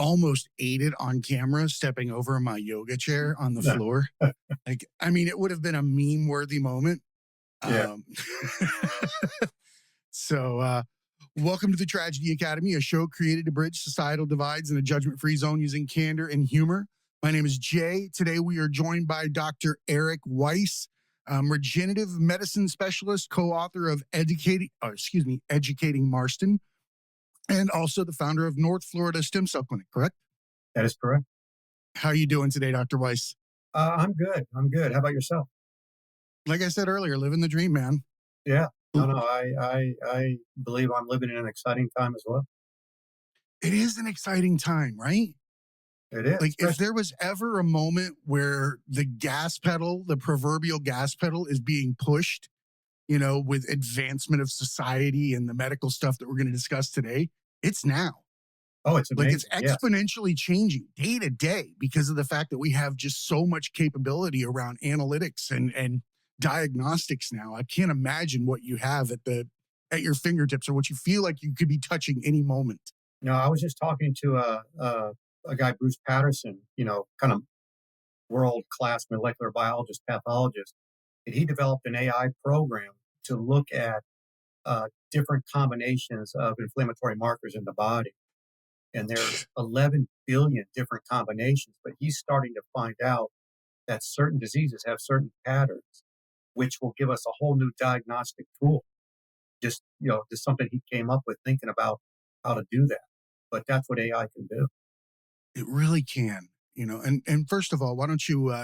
almost ate it on camera, stepping over my yoga chair on the floor. It would have been a meme worthy moment. Yeah. Um, so, welcome to the Tragedy Academy, a show created to bridge societal divides in a judgment-free zone using candor and humor. My name is Jay. Today we are joined by Dr. Eric Weiss, regenerative medicine specialist, co-author of Educating Marston, and also the founder of North Florida Stem Cell Clinic, correct? That is correct. How are you doing today, Dr. Weiss? I'm good. How about yourself? Like I said earlier, living the dream, man. Yeah. No, I believe I'm living in an exciting time as well. It is an exciting time, right? It is. Like if there was ever a moment where the proverbial gas pedal is being pushed, with advancement of society and the medical stuff that we're going to discuss today, it's now. Oh, it's amazing. Like it's exponentially changing day to day because of the fact that we have just so much capability around analytics and diagnostics now. I can't imagine what you have at your fingertips or what you feel like you could be touching any moment. No, I was just talking to a guy, Bruce Patterson, kind of world-class molecular biologist, pathologist, and he developed an AI program to look at different combinations of inflammatory markers in the body. And there's 11 billion different combinations, but he's starting to find out that certain diseases have certain patterns, which will give us a whole new diagnostic tool. Just something he came up with thinking about how to do that. But that's what AI can do. It really can, and first of all, why don't you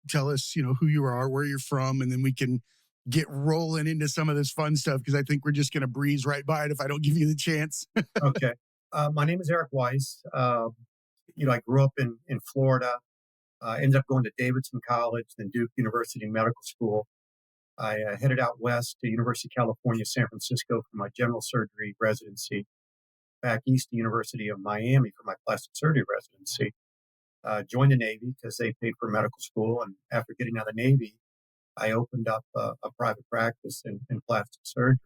tell us, who you are, where you're from, and then we can get rolling into some of this fun stuff because I think we're just going to breeze right by it if I don't give you the chance. Okay. My name is Eric Weiss. I grew up in Florida, ended up going to Davidson College, then Duke University Medical School. I headed out west to University of California, San Francisco for my general surgery residency, back east to University of Miami for my plastic surgery residency. Joined the Navy because they paid for medical school. And after getting out of the Navy, I opened up a private practice in plastic surgery.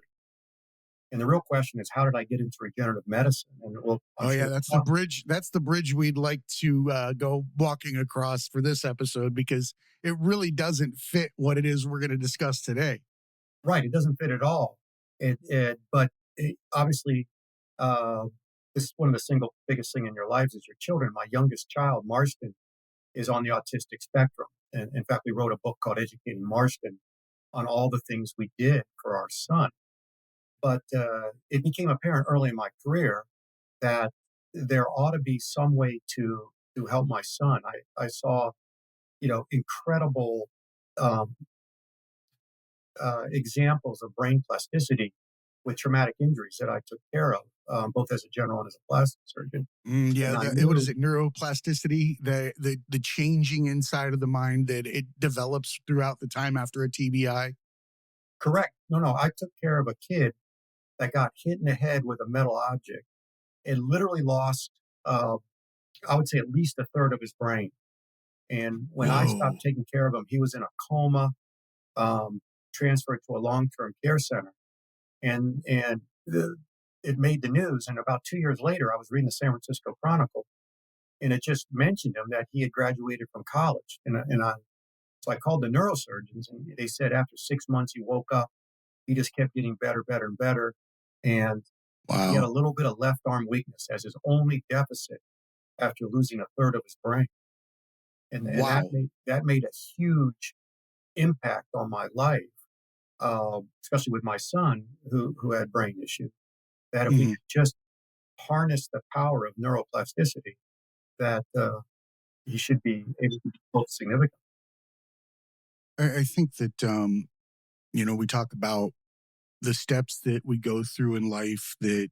And the real question is, how did I get into regenerative medicine? And that's the bridge. That's the bridge we'd like to go walking across for this episode because it really doesn't fit what it is we're going to discuss today. Right, it doesn't fit at all. But obviously, this is one of the single biggest thing in your lives is your children. My youngest child, Marston, is on the autistic spectrum. And in fact, we wrote a book called Educating Marston on all the things we did for our son. But it became apparent early in my career that there ought to be some way to help my son. I saw, incredible examples of brain plasticity with traumatic injuries that I took care of, both as a general and as a plastic surgeon. What is it? Neuroplasticity, the changing inside of the mind that it develops throughout the time after a TBI. Correct. No, I took care of a kid that got hit in the head with a metal object and literally lost, I would say, at least a third of his brain. And when I stopped taking care of him, he was in a coma, transferred to a long-term care center. And it made the news. And about 2 years later, I was reading the San Francisco Chronicle, and it just mentioned him that he had graduated from college. So I called the neurosurgeons, and they said after 6 months, he woke up. He just kept getting better, better, and better. And he had a little bit of left arm weakness as his only deficit after losing a third of his brain. And that made a huge impact on my life, especially with my son who had brain issues. That if we could just harness the power of neuroplasticity, that he should be able to be both significant. I think that, we talk about the steps that we go through in life that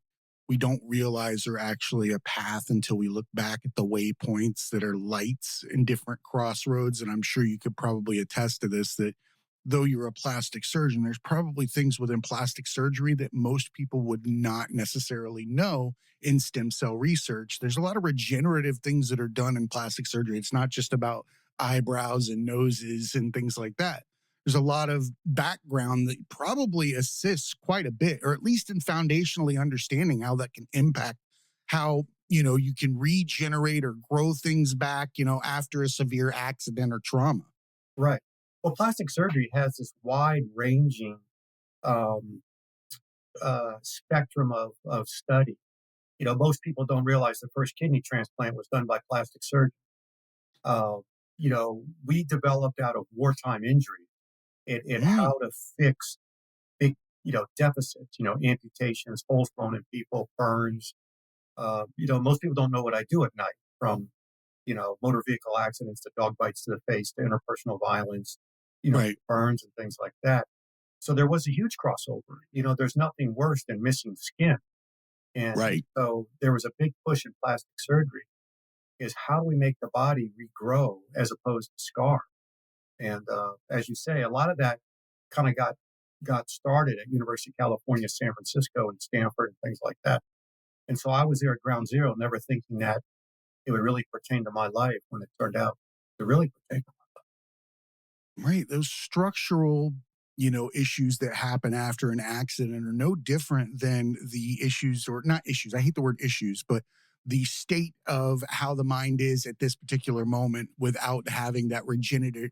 we don't realize are actually a path until we look back at the waypoints that are lights in different crossroads. And I'm sure you could probably attest to this, that though you're a plastic surgeon, there's probably things within plastic surgery that most people would not necessarily know in stem cell research. There's a lot of regenerative things that are done in plastic surgery. It's not just about eyebrows and noses and things like that. There's a lot of background that probably assists quite a bit, or at least in foundationally understanding how that can impact how you can regenerate or grow things back, after a severe accident or trauma. Right. Well, plastic surgery has this wide ranging um, spectrum of study. Most people don't realize the first kidney transplant was done by plastic surgery. Uh, we developed out of wartime injury in Mm, how to fix big, deficits, amputations, holes thrown in people, burns. Most people don't know what I do at night, from, motor vehicle accidents to dog bites to the face to interpersonal violence, right, burns and things like that. So there was a huge crossover. There's nothing worse than missing skin. And right, so there was a big push in plastic surgery, is how do we make the body regrow as opposed to scar? And as you say, a lot of that kind of got started at University of California, San Francisco, and Stanford, and things like that. And so I was there at ground zero, never thinking that it would really pertain to my life, when it turned out to really pertain. right. Those structural, issues that happen after an accident are no different than the issues, or not issues. I hate the word issues, but the state of how the mind is at this particular moment without having that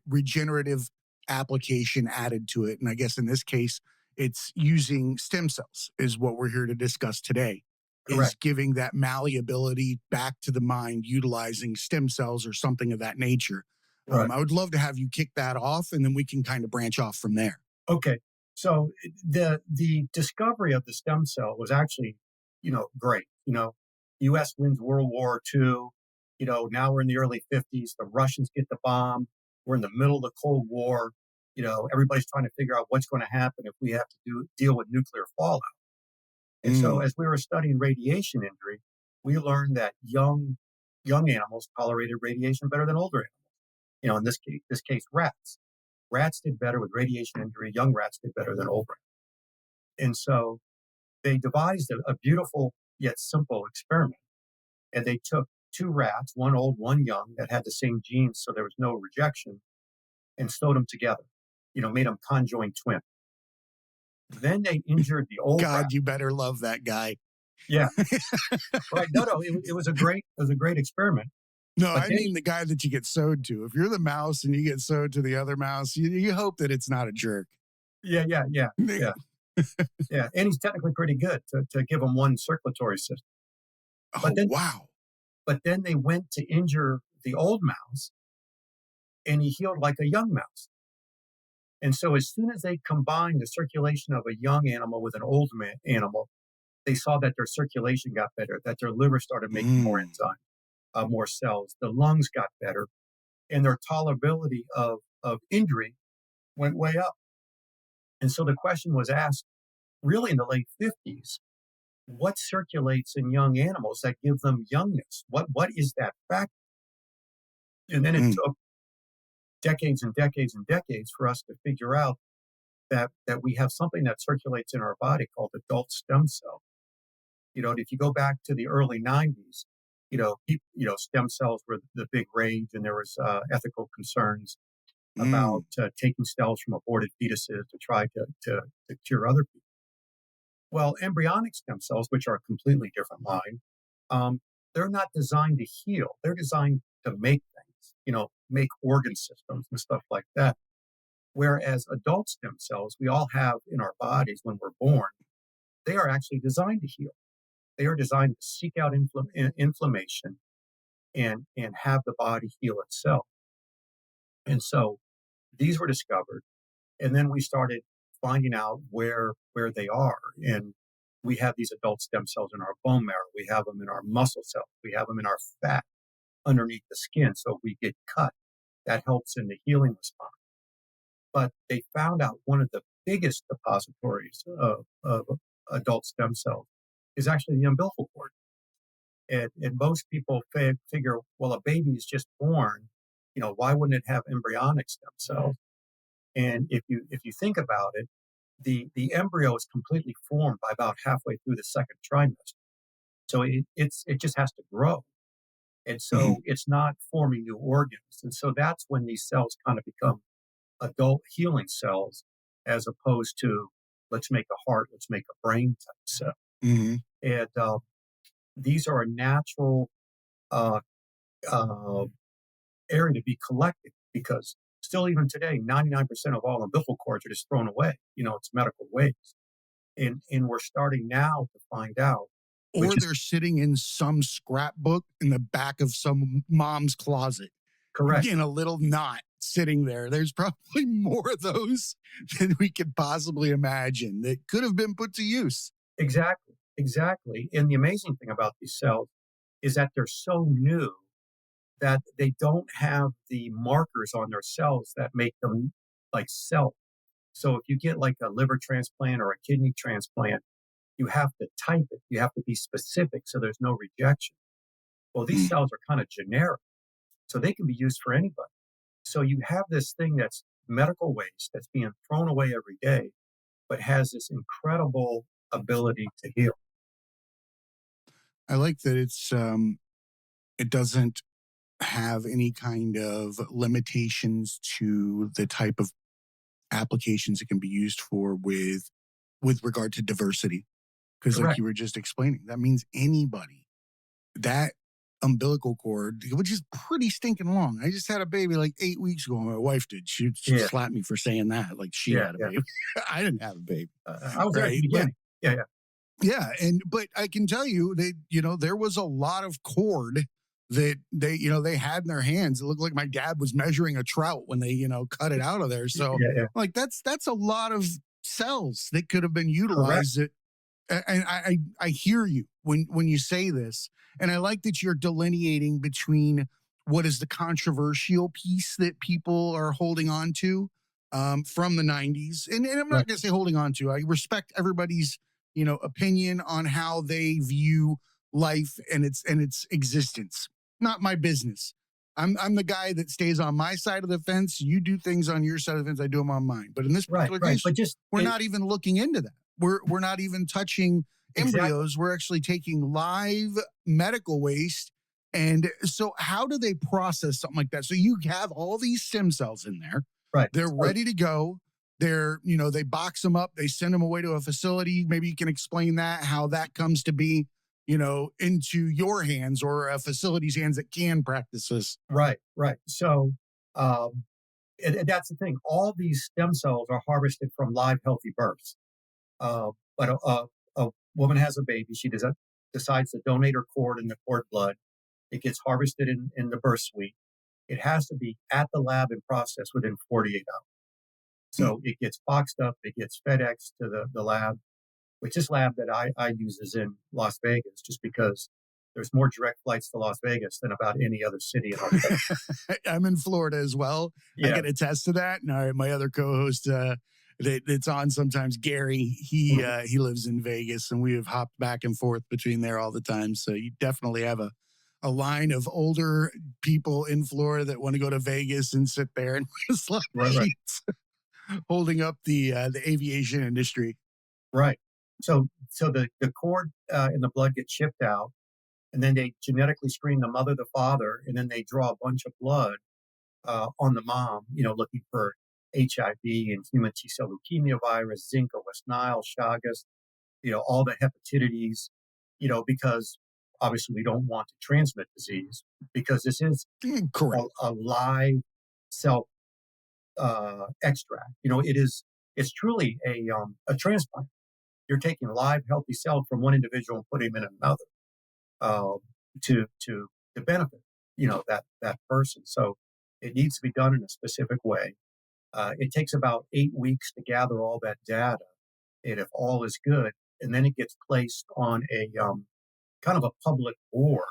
regenerative application added to it. And I guess in this case, it's using stem cells is what we're here to discuss today, is Correct. giving that malleability back to the mind utilizing stem cells or something of that nature. Right. I would love to have you kick that off, and then we can kind of branch off from there. Okay. So the discovery of the stem cell was actually, great. U.S. wins World War II. Now we're in the early 50s. The Russians get the bomb. We're in the middle of the Cold War. Everybody's trying to figure out what's going to happen if we have to deal with nuclear fallout. And so, Mm, as we were studying radiation injury, we learned that young animals tolerated radiation better than older animals. In this case, rats. Rats did better with radiation injury. Young rats did better than old rats. And so they devised a beautiful yet simple experiment. And they took two rats, one old, one young, that had the same genes, so there was no rejection, and sewed them together. Made them conjoined twins. Then they injured the old rat. God, you better love that guy. Yeah, right. No, no, it was a great experiment. No, But I then, mean the guy that you get sewed to. If you're the mouse and you get sewed to the other mouse, you hope that it's not a jerk. yeah, yeah, yeah, yeah, yeah. And he's technically pretty good to give him one circulatory system. But Oh, then, wow. but then they went to injure the old mouse, and he healed like a young mouse. And so, as soon as they combined the circulation of a young animal with an old animal, they saw that their circulation got better, that their liver started making more Mm, enzyme, more cells, the lungs got better, and their tolerability of injury went way up. And so the question was asked, really, in the late 50s, what circulates in young animals that give them youngness? What is that factor? And then it mm, took decades and decades and decades for us to figure out that we have something that circulates in our body called adult stem cell. If you go back to the early 90s, stem cells were the big rage, and there was ethical concerns about mm, taking cells from aborted fetuses to try to cure other people. Well, embryonic stem cells, which are a completely different line, um, they're not designed to heal. They're designed to make things, make organ systems and stuff like that. Whereas adult stem cells, we all have in our bodies when we're born, they are actually designed to heal. They are designed to seek out inflammation and have the body heal itself. And so these were discovered, and then we started finding out where they are. And we have these adult stem cells in our bone marrow. We have them in our muscle cells. We have them in our fat underneath the skin. So if we get cut, that helps in the healing response. But they found out one of the biggest depositories of adult stem cells is actually the umbilical cord. And most people figure, well, a baby is just born. Why wouldn't it have embryonic stem cells? And if you think about it, the embryo is completely formed by about halfway through the second trimester. So it just has to grow. And mhm, so it's not forming new organs. And so that's when these cells kind of become adult healing cells, as opposed to let's make a heart, let's make a brain type cell. mhm. And these are a natural uh, uh, area to be collected because still even today, 99% of all umbilical cords are just thrown away. It's medical waste. And we're starting now to find out, which Or is they're sitting in some scrapbook in the back of some mom's closet correct. in a little knot sitting there. There's probably more of those than we could possibly imagine that could have been put to use. Exactly. Exactly. And the amazing thing about these cells is that they're so new that they don't have the markers on their cells that make them like self. So if you get like a liver transplant or a kidney transplant, you have to type it. You have to be specific so there's no rejection. Well, these Mm. cells are kind of generic, so they can be used for anybody. So you have this thing that's medical waste that's being thrown away every day, but has this incredible ability to heal. I like that it doesn't have any kind of limitations to the type of applications it can be used for with regard to diversity. Because like Correct. you were just explaining, that means anybody. That umbilical cord, which is pretty stinking long. I just had a baby like 8 weeks ago. My wife did. She Yeah. slapped me for saying that. Like she Yeah. had a Yeah. baby. I didn't have a baby. I was there at the Right. But beginning. Yeah. Yeah. yeah. But I can tell you that, there was a lot of cord that they had in their hands. It looked like my dad was measuring a trout when they, cut it out of there. So Yeah. Yeah. like that's a lot of cells that could have been Correct. utilized. And I hear you when you say this, and I like that you're delineating between what is the controversial piece that people are holding on to from the 90s, and I'm Right. not going to say holding on to. I respect everybody's opinion on how they view life and its existence. Not my business. I'm the guy that stays on my side of the fence. You do things on your side of the fence. I do them on mine. But in this Right. particular Right. case, But just we're not even looking into that. We're not even touching exactly. embryos. We're actually taking live medical waste. And so how do they process something like that? So you have all these stem cells in there. Right. They're So, ready to go. They box them up, they send them away to a facility. Maybe you can explain that, how that comes to be, into your hands or a facility's hands that can practice this. right. Right. So, um, and that's the thing. All these stem cells are harvested from live, healthy births. But a woman has a baby. She decides to donate her cord and the cord blood. It gets harvested in the birth suite. It has to be at the lab and processed within 48 hours. Hmm. So it gets boxed up, it gets FedEx to the lab, which this lab that I use is in Las Vegas, just because there's more direct flights to Las Vegas than about any other city in our country. I'm in Florida as well. I Yeah. can attest to that. And my other co-host that's on sometimes, Gary, he lives in Vegas, and we have hopped back and forth between there all the time. So you definitely have a line of older people in Florida that want to go to Vegas and sit there and slot Right, right, machines holding up the aviation industry. right. So the cord and the blood get shipped out, and then they genetically screen the mother, the father, and then they draw a bunch of blood on the mom, looking for HIV and human T cell leukemia virus, Zika, West Nile, Chagas, all the hepatitis, because obviously we don't want to transmit disease because this is a, Correct. a live cell extract. It's truly a transplant. You're taking a live healthy cell from one individual and putting them in another um, to benefit that person. So it needs to be done in a specific way. It takes about 8 weeks to gather all that data, and if all is good, and then it gets placed on a kind of a public board.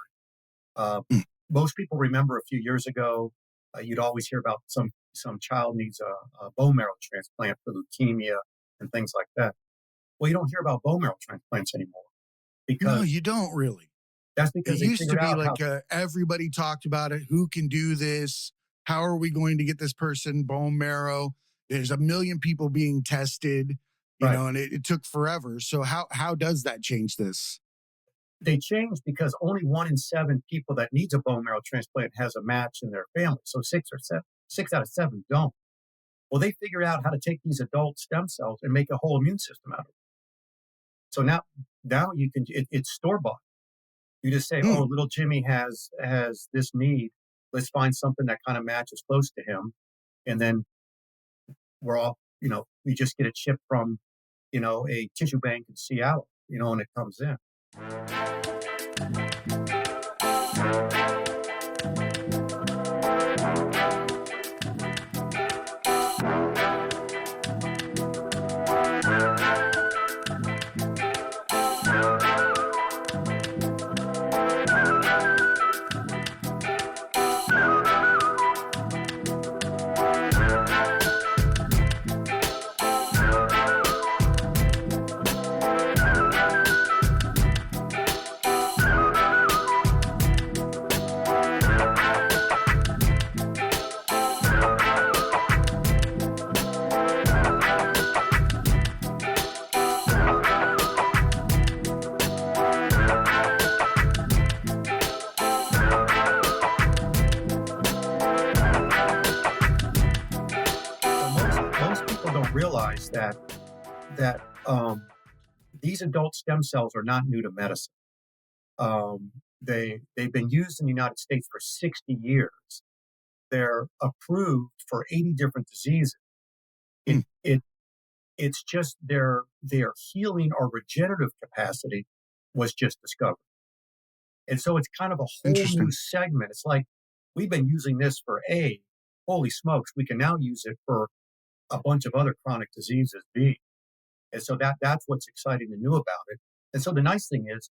Uh, Mm. Most people remember a few years ago, you'd always hear about some child needs a bone marrow transplant for leukemia and things like that. Well, you don't hear about bone marrow transplants anymore No, because you don't really. that's It because they used to figured be out how. like everybody talked about it. Who can do this? How are we going to get this person bone marrow? There's a million people being tested, Right. and it took forever. So how does that change this? They changed because only 1 in 7 people that needs a bone marrow transplant has a match in their family. So 6 out of 7 don't. Well, they figured out how to take these adult stem cells and make a whole immune system out of it. So now you can it's store bought. You just say, "Oh, Mm, little Jimmy has this need. Let's find something that kind of matches close to him," and then we're all, we just get it shipped from, a tissue bank in Seattle, and it comes in. Well, most people don't realize that these adult stem cells are not new to medicine. They've been used in the United States for 60 years. They're approved for 80 different diseases. It mm, it it's just their healing or regenerative capacity was just discovered. And so it's kind of a whole new interesting. segment. It's like we've been using this for A, holy smokes, we can now use it for a bunch of other chronic diseases, B. And so that's what's exciting and new about it. And so the nice thing is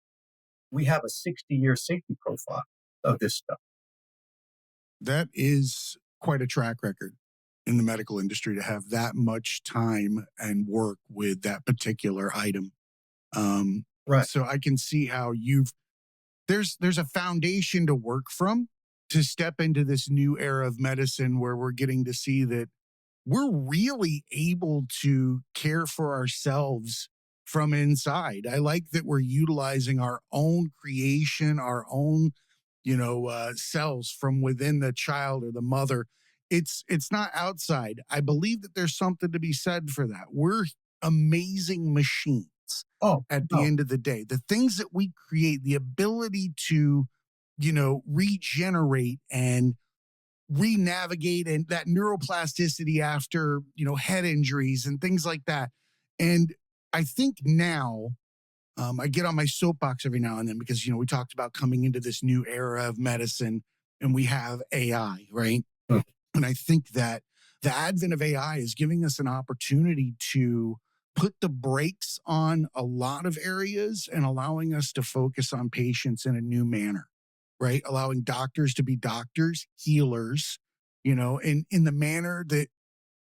we have a 60-year safety profile of this stuff. That is quite a track record in the medical industry to have that much time and work with that particular item. Um, Right. so I can see how there's a foundation to work from to step into this new era of medicine where we're getting to see that we're really able to care for ourselves from inside. I like that we're utilizing our own creation, our own, cells from within the child or the mother. It's not outside. I believe that there's something to be said for that. We're amazing machines Oh, at the no. end of the day. The things that we create, the ability to, regenerate and re-navigate and that neuroplasticity after, head injuries and things like that. And I think now I get on my soapbox every now and then because, we talked about coming into this new era of medicine and we have AI, right? Hmm. And I think that the advent of AI is giving us an opportunity to put the brakes on a lot of areas and allowing us to focus on patients in a new manner, right? Allowing doctors to be doctors, healers, in the manner that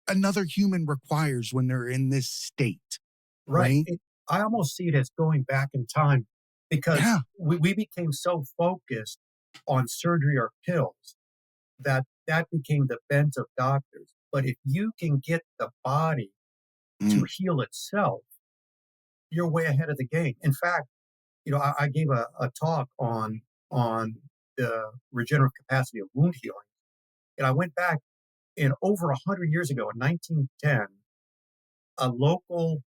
another human requires when they're in this state, Right. right? I almost see it as going back in time because Yeah. we became so focused on surgery or pills that became the bent of doctors. But if you can get the body to Mm, heal itself, you're way ahead of the game. In fact, I gave a talk on the regenerative capacity of wound healing, and I went back and over 100 years ago in 1910, a local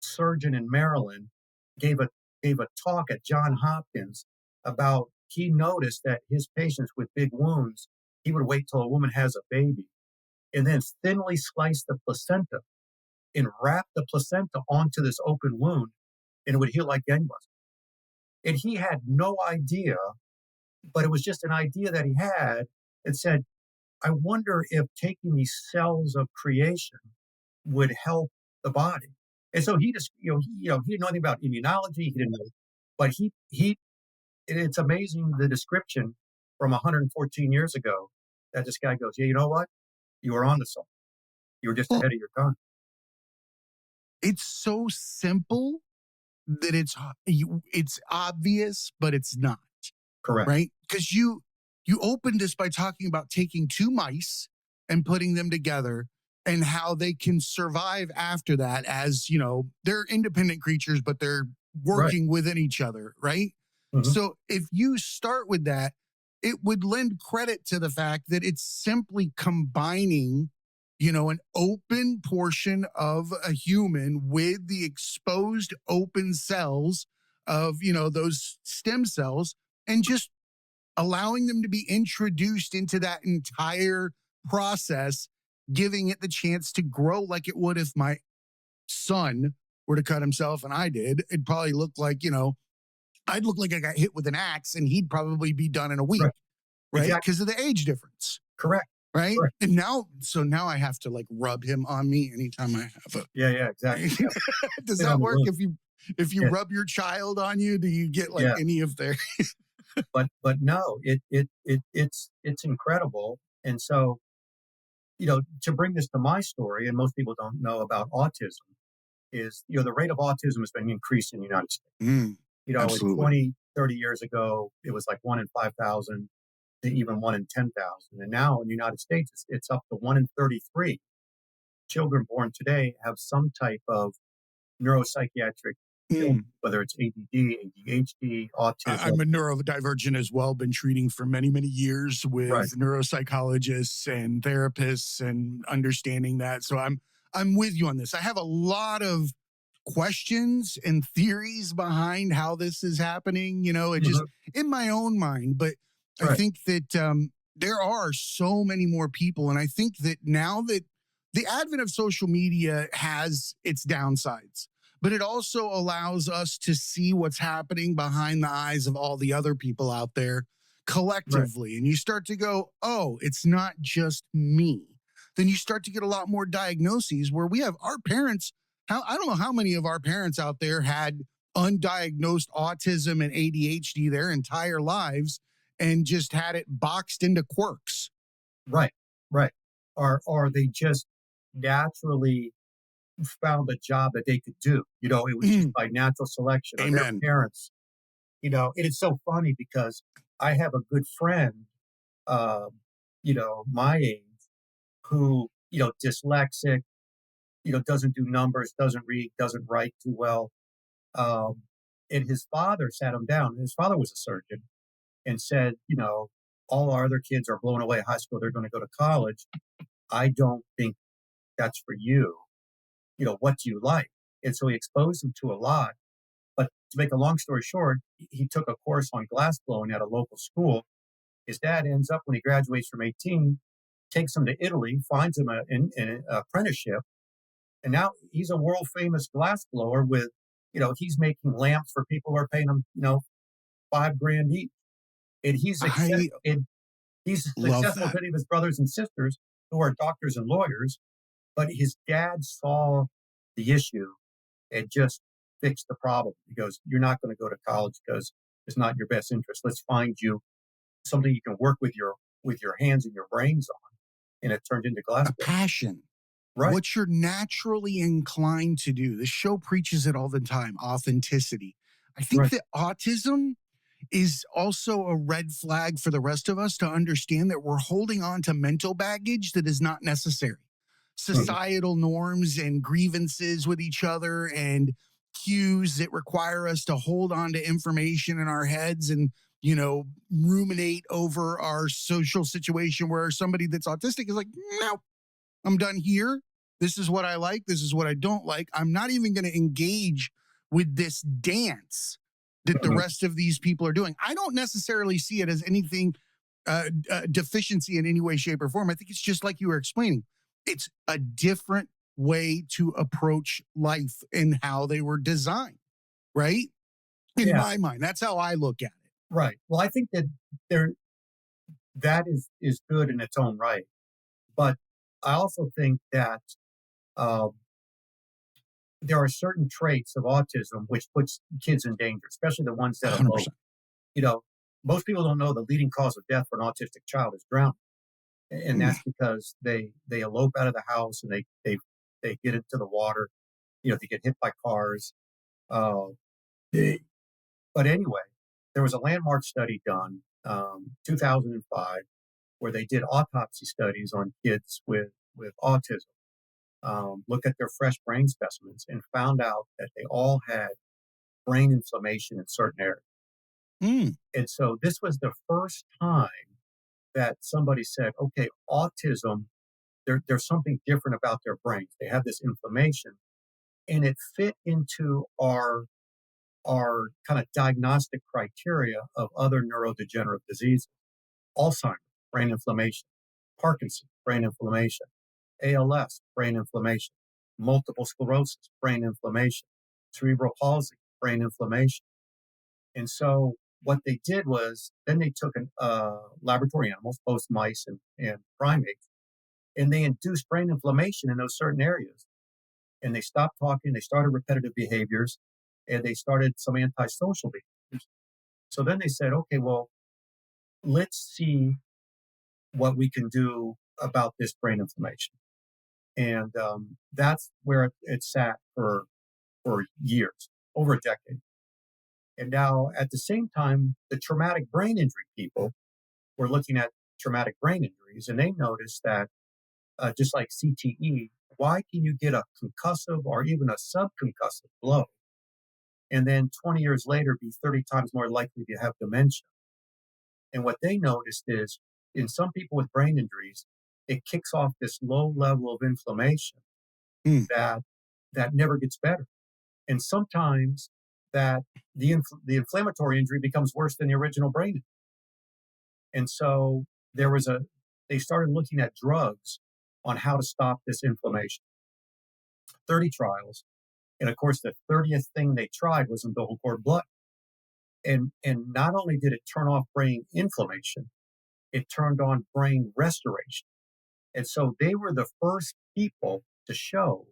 surgeon in Maryland gave a gave a talk at John Hopkins about he noticed that his patients with big wounds, he would wait till a woman has a baby and then thinly slice the placenta and wrap the placenta onto this open wound, and it would heal like gangbusters. And he had no idea, but it was just an idea that he had and said, I wonder if taking these cells of creation would help the body. And so he just, he didn't know anything about immunology. He didn't know, but it's amazing the description from 114 years ago that this guy goes, yeah, you know what? You were onto something. You were just well, ahead of your time. it's so simple that it's obvious, but it's not. Correct. Right? Because you opened this by talking about taking two mice and putting them together and how they can survive after that as, they're independent creatures, but they're Right. working within each other, right? Hmm. So if you start with that, it would lend credit to the fact that it's simply combining, an open portion of a human with the exposed open cells of, those stem cells and just allowing them to be introduced into that entire process, giving it the chance to grow like it would if my son were to cut himself and I did. It'd probably look like, I'd look like I got hit with an axe and he'd probably be done in a week, Right. right? Exactly. Because of the age difference. Correct. Right. Correct. And now I have to like rub him on me anytime I have Yeah. Yeah. Exactly. a. Yeah. Does Sit on that the work roof. if you Yeah. rub your child on you? Do you get like Yeah. any of their? But no, it's incredible. And so, to bring this to my story, and most people don't know about autism, is, the rate of autism has been increased in the United States. Mm, In absolutely. 20, 30 years ago, it was like 1 in 5,000 to even 1 in 10,000. And now in the United States, it's up to 1 in 33 children born today have some type of neuropsychiatric illness, Mm. whether it's ADD, ADHD, I'm autism. a neurodivergent as well. Been treating for many, many years Right. with neuropsychologists and therapists and understanding that. So I'm with you on this. I have a lot of questions and theories behind how this is happening. It just Mhm. in my own mind, but I Right. think that there are so many more people, and I think that now that the advent of social media has its downsides, but it also allows us to see what's happening behind the eyes of all the other people out there Right. collectively. And you start to go, oh, it's not just me. Then you start to get a lot more diagnoses where we have our parents. I don't know how many of our parents out there had undiagnosed autism and ADHD their entire lives and just had it boxed into quirks. Right. Right. Or they just naturally found a job that they could do. It was just Mm, by natural selection, or their amen. parents. And it's so funny because I have a good friend, um, my age, who, dyslexic, doesn't do numbers, doesn't read, doesn't write too well. Um, and his father sat him down. His father was a surgeon and said, all our other kids are blown away at high school. They're going to go to college. I don't think that's for you. What do you like? And so he exposed him to a lot. But to make a long story short, he took a course on glass blowing at a local school. His dad ends up, when he graduates from 18, takes him to Italy, finds him an apprenticeship, and now he's a world famous glass blower with, he's making lamps for people who are paying him, 5 grand each. And I he's love successful as that. any of his brothers and sisters who are doctors and lawyers. But his dad saw the issue and just fixed the problem. He goes, "You're not going to go to college because it's not in your best interest. Let's find you something you can work with your hands and your brains on." And it turned into glass A blowing. passion, Right. what you're naturally inclined to do. The show preaches it all the time, authenticity. I think Right. that autism is also a red flag for the rest of us to understand that we're holding on to mental baggage that is not necessary. Mhm. Societal norms and grievances with each other and cues that require us to hold on to information in our heads and, ruminate over our social situation where somebody that's autistic is like, no, I'm done here. This is what I like. This is what I don't like. I'm not even going to engage with this dance that the Mhm. rest of these people are doing. I don't necessarily see it as anything deficiency in any way, shape, or form. I think it's just like you were explaining. It's a different way to approach life and how they were designed, right? In Yeah. my mind, that's how I look at it. Right. Well, I think that there that is good in its own right, but I also think that um, there are certain traits of autism which puts kids in danger, especially the ones that elope. 100%. You know, Most people don't know the leading cause of death for an autistic child is drowning, and Mm, that's because they elope out of the house and they get into the water. They get hit by cars. Uh, they- but anyway, there was a landmark study done, 2005, where they did autopsy studies on kids with autism. Look at their fresh brain specimens and found out that they all had brain inflammation in certain areas. mm. And so this was the first time that somebody said, okay, autism, there's something different about their brains. They have this inflammation, and it fit into our are kind of diagnostic criteria of other neurodegenerative diseases. Alzheimer, brain inflammation; Parkinson, brain inflammation; ALS, brain inflammation; multiple sclerosis, brain inflammation; cerebral palsy, brain inflammation. And so what they did was then they took laboratory animals, both mice and primates, and they induced brain inflammation in those certain areas. And they stopped talking, they started repetitive behaviors, and they started some antisocial behaviors. So then they said, okay, well, let's see what we can do about this brain inflammation. And that's where it sat for years, over a decade. And now, at the same time, the traumatic brain injury people were looking at traumatic brain injuries, and they noticed that just like CTE, why can you get a concussive or even a subconcussive blow and then 20 years later be 30 times more likely to have dementia? And what they noticed is in some people with brain injuries, it kicks off this low level of inflammation Hmm. that never gets better. And sometimes that the inflammatory injury becomes worse than the original brain injury. And so there was a they started looking at drugs on how to stop this inflammation. 30 trials. And of course, the 30th thing they tried was umbilical cord blood. And not only did it turn off brain inflammation, it turned on brain restoration. And so they were the first people to show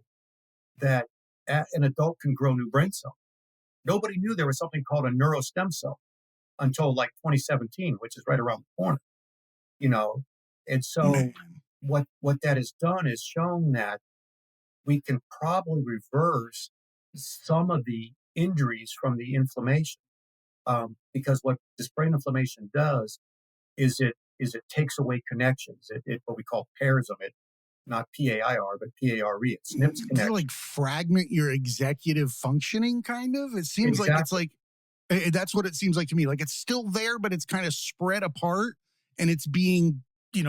that an adult can grow new brain cells. Nobody knew there was something called a neurostem cell until like 2017, which is right around the corner, you know. And so Man. what that has done is shown that we can probably reverse some of the injuries from the inflammation. Because what this brain inflammation does is it takes away connections. It what we call pairs of it, not PAIR, but PARE. It snips Does it connections. like fragment your executive functioning kind of? It seems like it's Exactly. like that's what it seems like to me. Like it's still there, but it's kind of spread apart and it's being,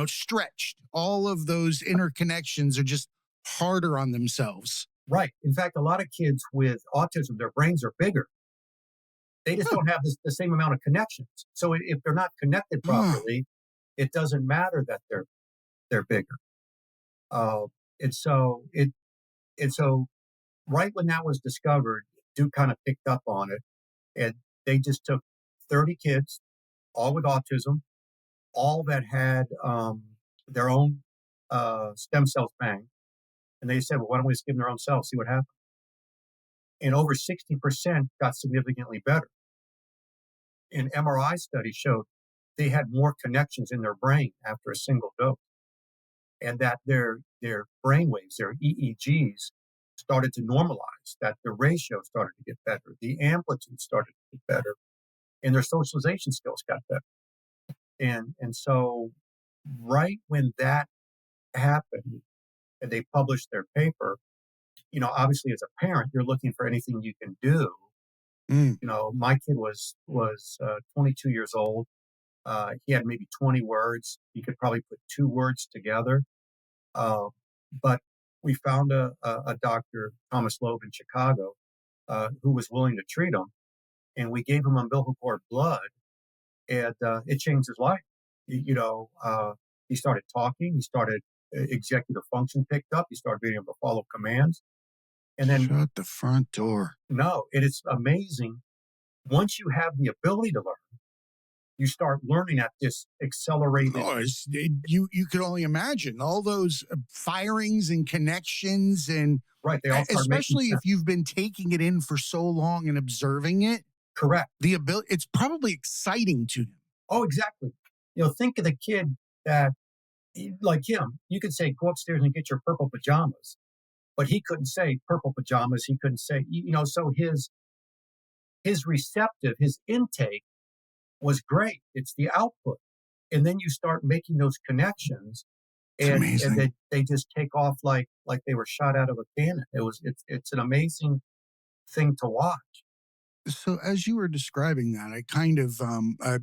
stretched. All of those interconnections are just harder on themselves. Right. In fact, a lot of kids with autism, their brains are bigger. They just Huh. don't have the same amount of connections. So if they're not connected Ah, properly, it doesn't matter that they're bigger. Uh, and so right when that was discovered, Duke kind of picked up on it, and they just took 30 kids, all with autism, all that had their own stem cells bank, and they said, "Well, why don't we just give them their own cells, see what happens?" And over 60% got significantly better. An MRI study showed they had more connections in their brain after a single dose, and that their brain waves, their EEGs, started to normalize. That the ratio started to get better, the amplitude started to get better, and their socialization skills got better. And so, right when that happened, and they published their paper, obviously as a parent, you're looking for anything you can do. mm, My kid was 22 years old. He had maybe 20 words. He could probably put two words together. Uh, but we found a doctor, Thomas Loeb in Chicago, who was willing to treat him. And we gave him umbilical cord blood, and it changed his life. He started talking. He started executive function picked up. He started being able to follow commands. And then, shut the front door. no, it is amazing. Once you have the ability to learn, you start learning at this accelerated. Oh, you could only imagine all those firings and connections, and Right. They all start making especially if sense. you've been taking it in for so long and observing it, Correct. the ability it's probably exciting to him. Oh, exactly. Think of the kid that, like him, you could say, go upstairs and get your purple pajamas, but he couldn't say purple pajamas. He couldn't say, so his receptive, his intake was great. It's the output. And then you start making those connections, It's and amazing. they just take off like they were shot out of a cannon. It's an amazing thing to watch. So as you were describing that, I kind of I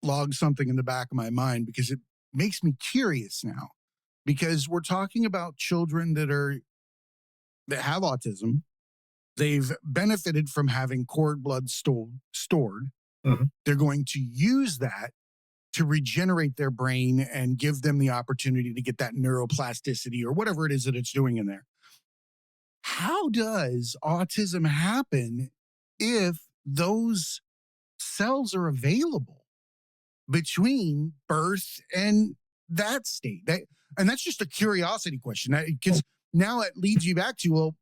logged something in the back of my mind because it makes me curious now. Because we're talking about children that have autism, They've benefited from having cord blood stored. Mhm. They're going to use that to regenerate their brain and give them the opportunity to get that neuroplasticity or whatever it is that it's doing in there. How does autism happen if those cells are available between birth and that state? And that's just a curiosity question, Oh, because now it leads you back to, well,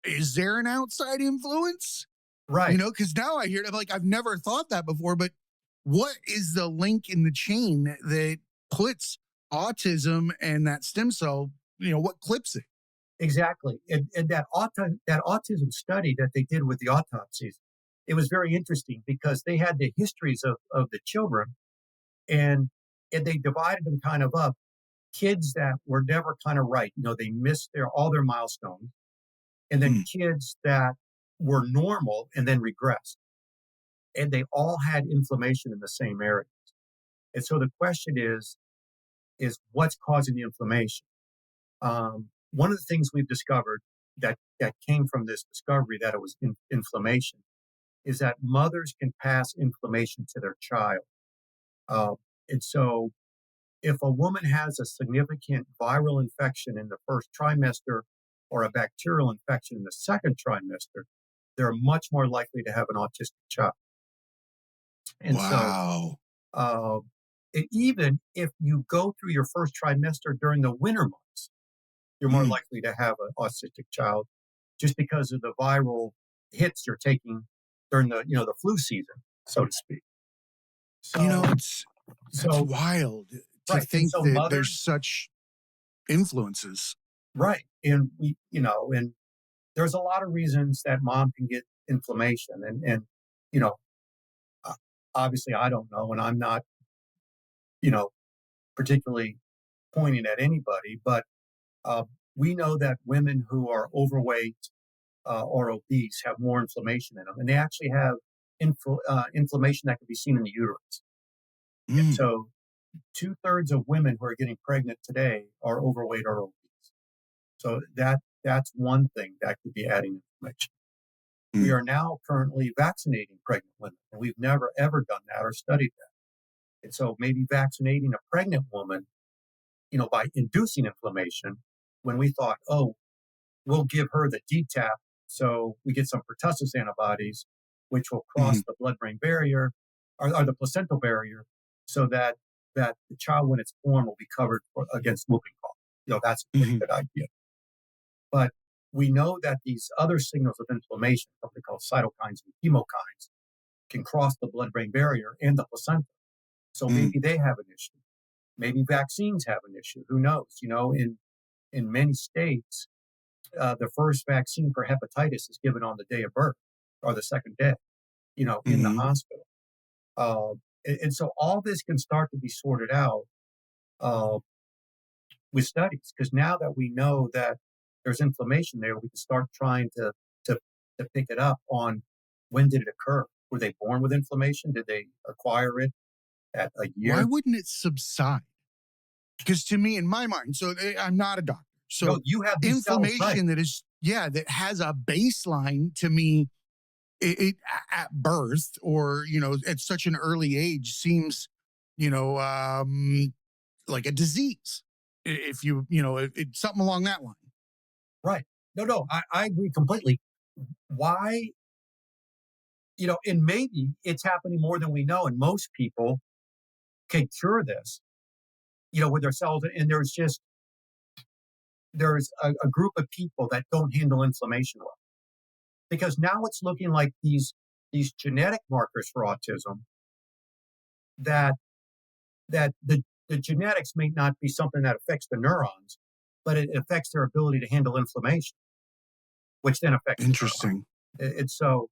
is there an outside influence? right. Because now I hear it, I'm like, I've never thought that before, but what is the link in the chain that puts autism and that stem cell, what clips it? Exactly. And that autism study that they did with the autopsies, it was very interesting because they had the histories of the children, and they divided them kind of up. Kids that were never kind of right, they missed all their milestones, and then Hmm. kids that were normal and then regressed. And they all had inflammation in the same area. And so the question is what's causing the inflammation? One of the things we've discovered that came from this discovery that it was inflammation is that mothers can pass inflammation to their child. Uh, and so if a woman has a significant viral infection in the first trimester or a bacterial infection in the second trimester, they're much more likely to have an autistic child. And so, Wow. uh, even if you go through your first trimester during the winter months, you're more Mm. likely to have an autistic child just because of the viral hits you're taking during the flu season, so to speak. You know, So it's that's so wild to right, and think so that there's mothers such influences. right, and and there's a lot of reasons that mom can get inflammation, and you know, uh, obviously I don't know, and I'm not you know particularly pointing at anybody, but uh, we know that women who are overweight or obese have more inflammation in them, and they actually have inflammation that can be seen in the uterus. And Mm. so, two-thirds of women who are getting pregnant today are overweight or obese. So that's one thing that could be adding inflammation. We Mm. are now currently vaccinating pregnant women, and we've never ever done that or studied that. And so, maybe vaccinating a pregnant woman, by inducing inflammation, when we thought, oh, we'll give her the DTaP so we get some pertussis antibodies, which will cross Mhm. the blood-brain barrier or the placental barrier, so that the child, when it's born, will be covered against whooping cough. That's a pretty Mhm. good idea. But we know that these other signals of inflammation, something called cytokines and chemokines, can cross the blood-brain barrier and the placenta. So Mm. maybe they have an issue. Maybe vaccines have an issue. Who knows? In many states, the first vaccine for hepatitis is given on the day of birth or the second day, in the Mhm. hospital. And so all this can start to be sorted out uh, with studies because now that we know that there's inflammation there, we can start trying to, to pick it up on when did it occur? Were they born with inflammation? Did they acquire it at a Why year? wouldn't it subside? Because to me, in my mind, so I'm not a doctor. No, So you have these cells, right? inflammation that is, yeah, that has a baseline to me, at birth or, at such an early age seems, you know, um, like a disease. If it's something along that line. Right. No, no, I agree completely. Why and maybe it's happening more than we know, and most people can cure this, with their cells. And there's a group of people that don't handle inflammation well because now it's looking like these genetic markers for autism that the genetics may not be something that affects the neurons, but it affects their ability to handle inflammation, which then affects the neurons. Interesting. And so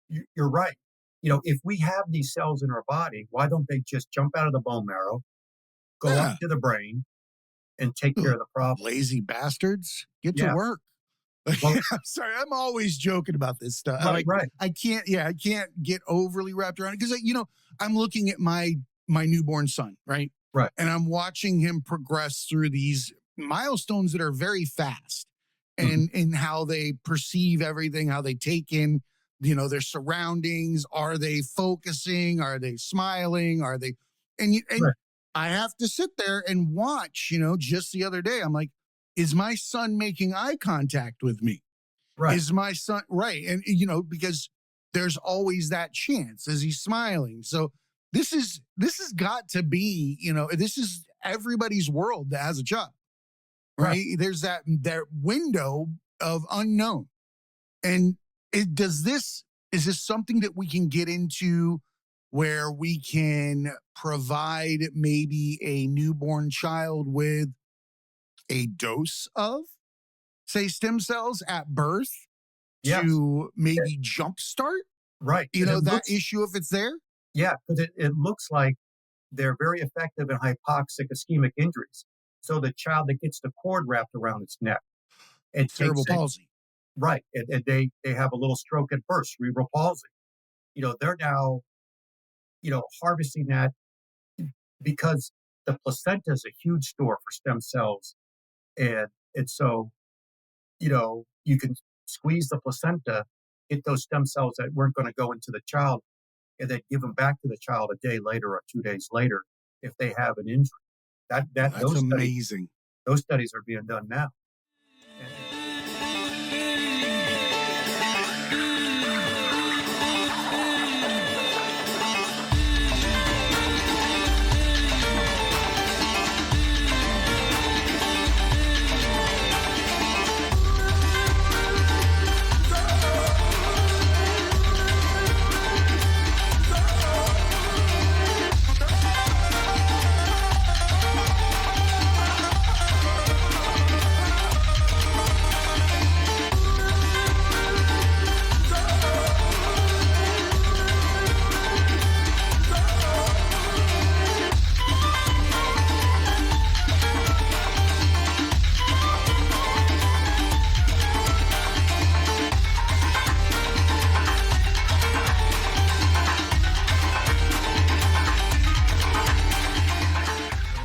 you're right. If we have these cells in our body, why don't they just jump out of the bone marrow, go up Yeah. to the brain, and take care Ugh, of the problem? lazy bastards, get to Yeah. work. Well, I'm sorry, I'm always joking about this stuff. I right, like, right, I can't, yeah, I can't get overly wrapped around it because, I'm looking at my newborn son, right, right. and I'm watching him progress through these milestones that are very fast. Mhm. and how they perceive everything, how they take in, their surroundings. Are they focusing? Are they smiling? Are they, and Right, I have to sit there and watch, just the other day, I'm like, is my son making eye contact with me? right, Is my son right? And because there's always that chance. Is he smiling? So this has got to be, this is everybody's world that has a child, right. right? There's that window of unknown. And it does this is this something that we can get into where we can provide maybe a newborn child with a dose of, say, stem cells at birth Yes, to eh, maybe jumpstart, right, 'cause it that looks issue if it's there? yeah, 'cause it looks like they're very effective in hypoxic ischemic injuries. So the child that gets the cord wrapped around its neck, it Cerebral takes it palsy. right, and they have a little stroke at birth, cerebral palsy. They're now, harvesting that because the placenta is a huge store for stem cells, and so, you can squeeze the placenta, get those stem cells that weren't gonna go into the child, and then give them back to the child a day later or 2 days later if they have an injury. That Oh, that that's amazing. those studies are being done now.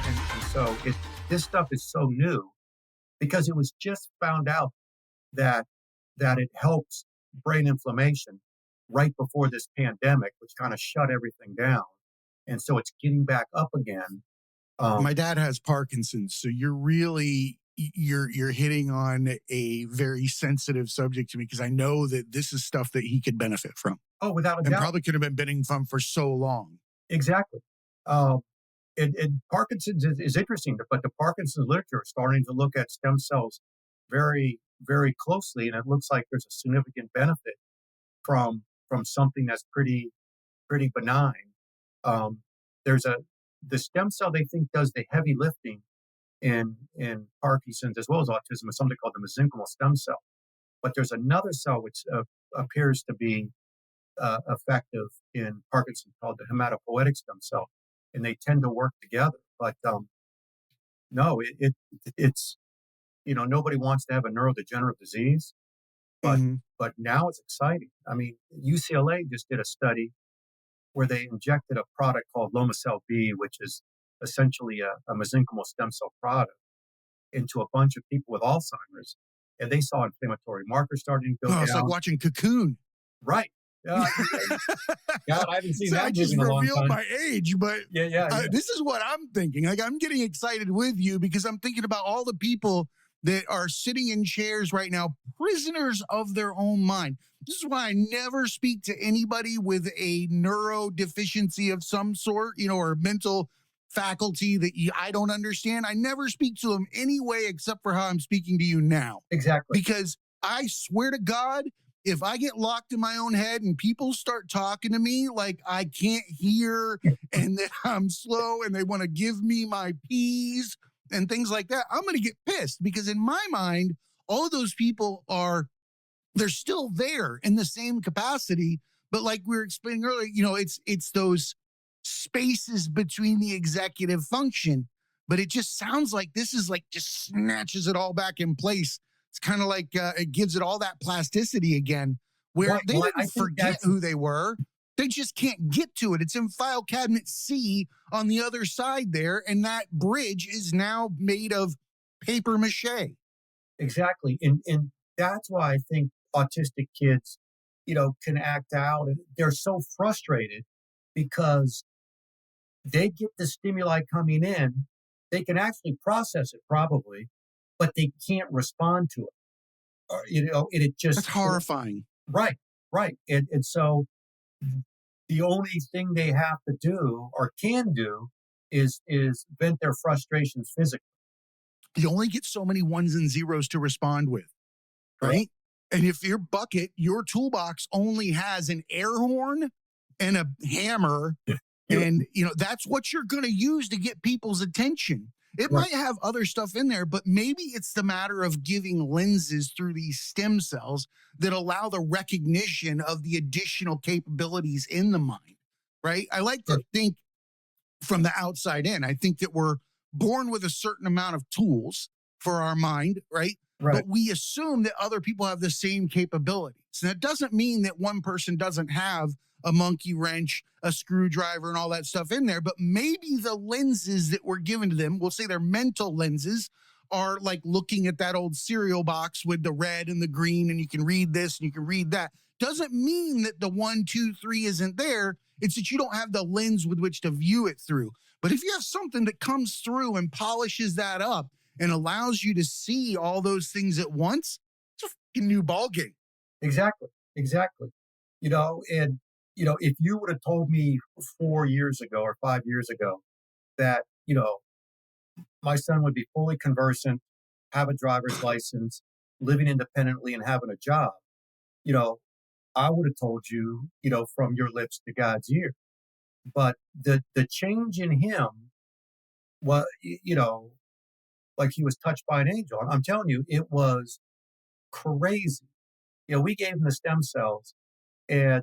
And and so this stuff is so new because it was just found out that it helps brain inflammation right before this pandemic, which kind of shut everything down. And so it's getting back up again. My Um, dad has Parkinson's, so you're hitting on a very sensitive subject to me because I know that this is stuff that he could benefit from oh, without a and doubt, probably could have been benefiting from for so long. exactly. Um, and Parkinson's is interesting, but the Parkinson's literature is starting to look at stem cells very, very closely, and it looks like there's a significant benefit from something that's pretty benign. Um, there's a the stem cell they think does the heavy lifting in Parkinson's as well as autism is something called the mesenchymal stem cell. But there's another cell which appears to be effective in Parkinson's called the hematopoietic stem cell, and they tend to work together. But no, it's nobody wants to have a neurodegenerative disease, but Mhm. now it's exciting. I mean, UCLA just did a study where they injected a product called Lomacel B, which is essentially a mesenchymal stem cell product, into a bunch of people with Alzheimer's, and they saw inflammatory markers starting to go Oh, it's like down. watching Cocoon. Right. God, I haven't seen So I that movie just in a long revealed time. my age, but Yeah, yeah, yeah. this is what I'm thinking. Like, I'm getting excited with you because I'm thinking about all the people that are sitting in chairs right now, prisoners of their own mind. This is why I never speak to anybody with a neurodeficiency of some sort, or mental faculty that I don't understand. I never speak to them anyway, except for how I'm speaking to you now, Exactly. because I swear to God, if I get locked in my own head and people start talking to me like I can't hear and that I'm slow and they want to give me my peas and things like that, I'm going to get pissed because in my mind, all of those people they're still there in the same capacity. But like we were explaining earlier, it's those spaces between the executive function. But it just sounds like this is like just snatches it all back in place. It's kind of like it gives it all that plasticity again, where Right. they Well, I didn't think forget that's who they were. They just can't get to it. It's in file cabinet C on the other side there. And that bridge is now made of paper mache. exactly. And that's why I think autistic kids, can act out. And they're so frustrated because they get the stimuli coming in. They can actually process it probably, but they can't respond to it. Or, and it That's just, horrifying. right, right. And so the only thing they have to do or can do is vent their frustrations physically. You only get so many ones and zeros to respond with, Correct. right? And if your bucket, your toolbox only has an air horn and a hammer, You and that's what you're going to use to get people's attention. It right, might have other stuff in there, but maybe it's the matter of giving lenses through these stem cells that allow the recognition of the additional capabilities in the mind, right? I like to sure, think from the outside in. I think that we're born with a certain amount of tools for our mind, right? right, But we assume that other people have the same capabilities. And that doesn't mean that one person doesn't have a monkey wrench, a screwdriver, and all that stuff in there. But maybe the lenses that were given to them, we'll say they're mental lenses, are like looking at that old cereal box with the red and the green, and you can read this and you can read that. Doesn't mean that the one, two, three isn't there. It's that you don't have the lens with which to view it through. But if you have something that comes through and polishes that up and allows you to see all those things at once, it's a fucking new ballgame. exactly, exactly. And if you would have told me 4 years ago or 5 years ago that my son would be fully conversant, have a driver's license, living independently, and having a job, you know, I would have told you, from your lips to God's ear. But the change in him was, like he was touched by an angel. I'm telling you, it was crazy. We gave him the stem cells, and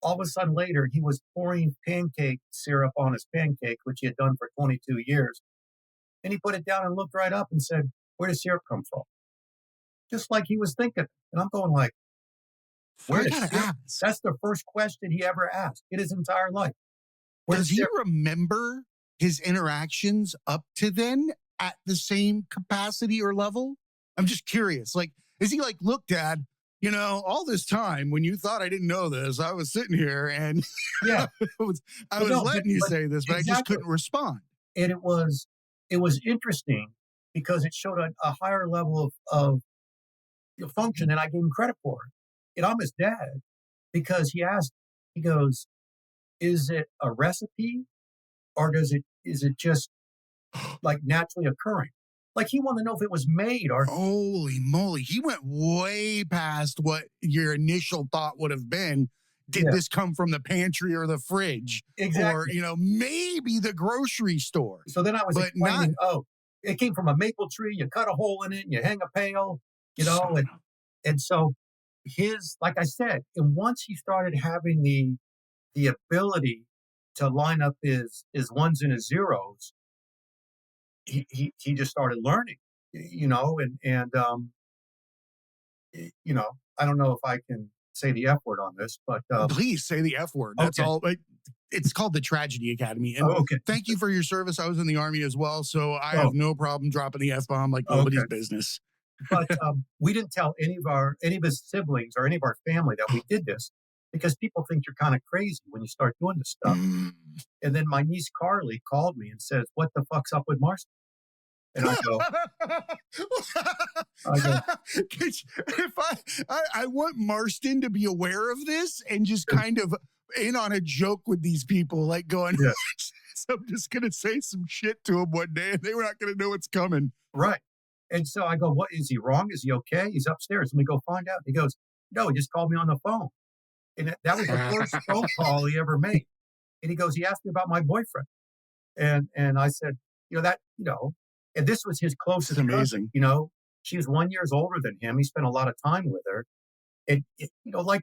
all of a sudden later, he was pouring pancake syrup on his pancake, which he had done for 22 years. And he put it down and looked right up and said, "Where does syrup come from?" Just like he was thinking. And I'm going like, "Where I does gotta syrup?" ask, That's the first question he ever asked in his entire life. Where does does he syrup? remember his interactions up to then at the same capacity or level? I'm just curious. Like, is he like, look, Dad, all this time when you thought I didn't know this, I was sitting here and Yeah. I But was no, but letting you but say this, but I just exactly. couldn't respond. And it was interesting because it showed a higher level of function than I gave him credit for. And I'm his dad because he goes, "Is it a recipe or is it just like naturally occurring?" Like he wanted to know if it was made or Holy moly. He went way past what your initial thought would have been. Did yeah, this come from the pantry or the fridge? Or, exactly. maybe the grocery store, So then I was but not. explaining, oh, it came from a maple tree. You cut a hole in it, and you hang a pail, you know, Son and and so like I said, and once he started having the ability to line up his ones and his zeros, he just started learning, I don't know if I can say the F word on this, but Please say the F word. That's okay, all. Like, it's called the Tragedy Academy. And oh, okay, thank you for your service. I was in the Army as well. So I have oh, no problem dropping the F bomb like okay. nobody's business. But we didn't tell any of his siblings or any of our family that we did this because people think you're kind of crazy when you start doing this stuff. Mm. And then my niece Carly called me and says, "What the fuck's up with Marston?" And I go, If I want Marston to be aware of this and just kind of in on a joke with these people, like going, yeah, so I'm just gonna say some shit to him one day, and they were not gonna know what's coming. right. And so I go, "What is he wrong? Is he okay? He's upstairs. Let me go find out." He goes, "No, he just called me on the phone." And that was the first phone call he ever made. And he goes, he asked me about my boyfriend. And I said, and this was his It's closest cousin, amazing. She was 1 year older than him. He spent a lot of time with her. And, like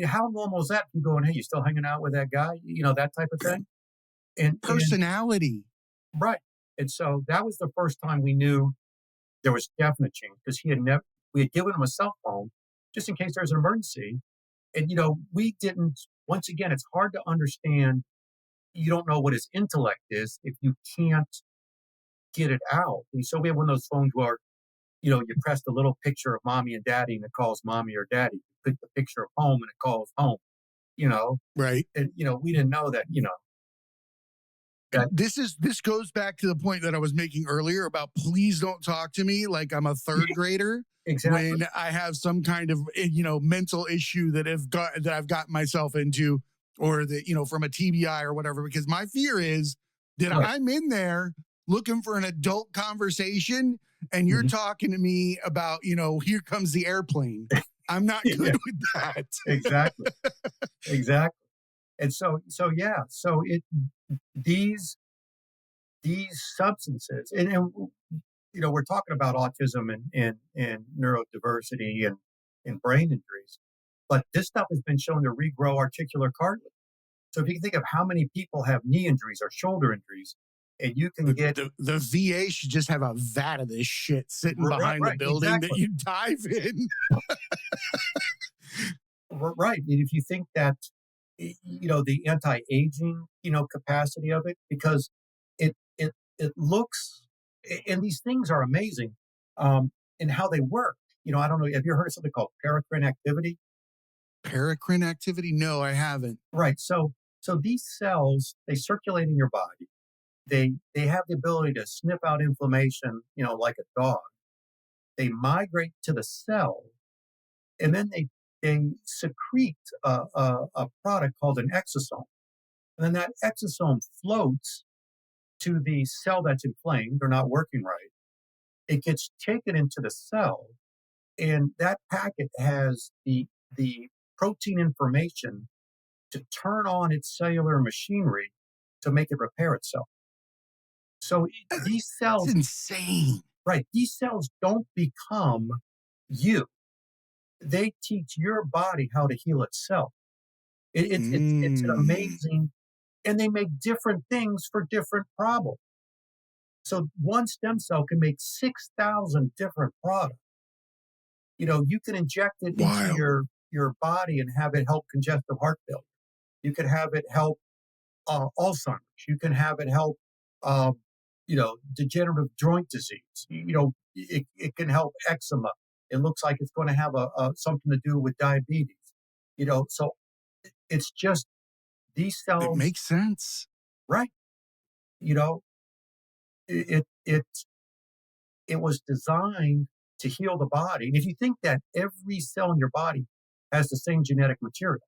how normal is that? You going, "Hey, you still hanging out with that guy?" That type of thing. And Personality. right. And so that was the first time we knew there was definite change because we had given him a cell phone just in case there's an emergency. And, we didn't, once again, it's hard to understand. You don't know what his intellect is if you can't get it out. And so we have one of those phones where You press the little picture of mommy and daddy and it calls mommy or daddy. You click the picture of home and it calls home, you know, Right. and, we didn't know that, that This goes back to the point that I was making earlier about please don't talk to me like I'm a third grader exactly. when I have some kind of mental issue that I've gotten myself into, or that from a TBI or whatever, because my fear is that Right. I'm in there looking for an adult conversation and you're Mhm. talking to me about here comes the airplane. I'm not Yeah, good with that. exactly. Exactly. And yeah, these these substances, and we're talking about autism and neurodiversity and brain injuries, but this stuff has been shown to regrow articular cartilage. So if you think of how many people have knee injuries or shoulder injuries, and you can get The VA should just have a vat of this shit sitting right, behind the right, building that exactly, you dive in. right. And if you think that the anti-aging capacity of it, because it looks, and these things are amazing, in how they work. I don't know. Have you heard of something called paracrine activity? Paracrine activity? No, I haven't. Right. So these cells, they circulate in your body. They have the ability to sniff out inflammation, like a dog. They migrate to the cell, and then they secrete a product called an exosome. And then that exosome floats to the cell that's inflamed or not working right. It gets taken into the cell, and that packet has the protein information to turn on its cellular machinery to make it repair itself. So these It's cells, insane. right? These cells don't become you. They teach your body how to heal itself. It's an Mm. amazing, and they make different things for different problems. So one stem cell can make 6,000 different products. You can inject it into Wild. your body and have it help congestive heart failure. You could have it help Alzheimer's. You can have it help, degenerative joint disease. It can help eczema. It looks like it's going to have a something to do with diabetes. So it's just these It cells, makes sense. right? You know, it it it was designed to heal the body. And if you think that every cell in your body has the same genetic material,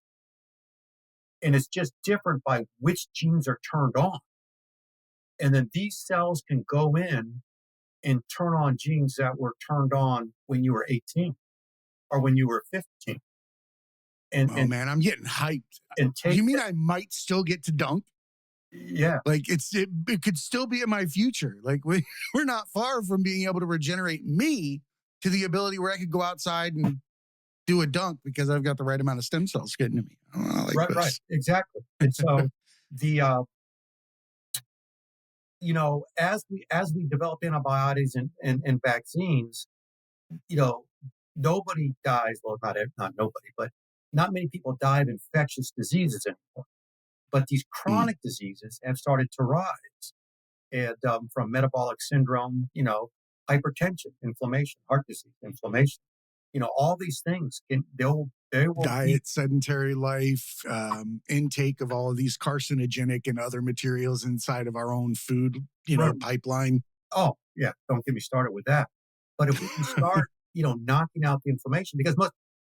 and it's just different by which genes are turned on, and then these cells can go in and turn on genes that were turned on when you were 18 or when you were 15, and Oh and man, I'm getting hyped. and take You mean that. I might still get to dunk? Yeah, Like it could still be in my future. Like we're not far from being able to regenerate me to the ability where I could go outside and do a dunk because I've got the right amount of stem cells getting to me. Oh, I like right, this. exactly. And so the as we develop antibiotics and vaccines, you know, nobody dies. Well, not nobody, but not many people die of infectious diseases anymore. But these Mm. chronic diseases have started to rise, and from metabolic syndrome, hypertension, inflammation, heart disease, inflammation. All these things they will be Diet, sedentary life, intake of all of these carcinogenic and other materials inside of our own food, right. pipeline. Oh yeah, don't get me started with that. But if we can start, knocking out the inflammation, because look,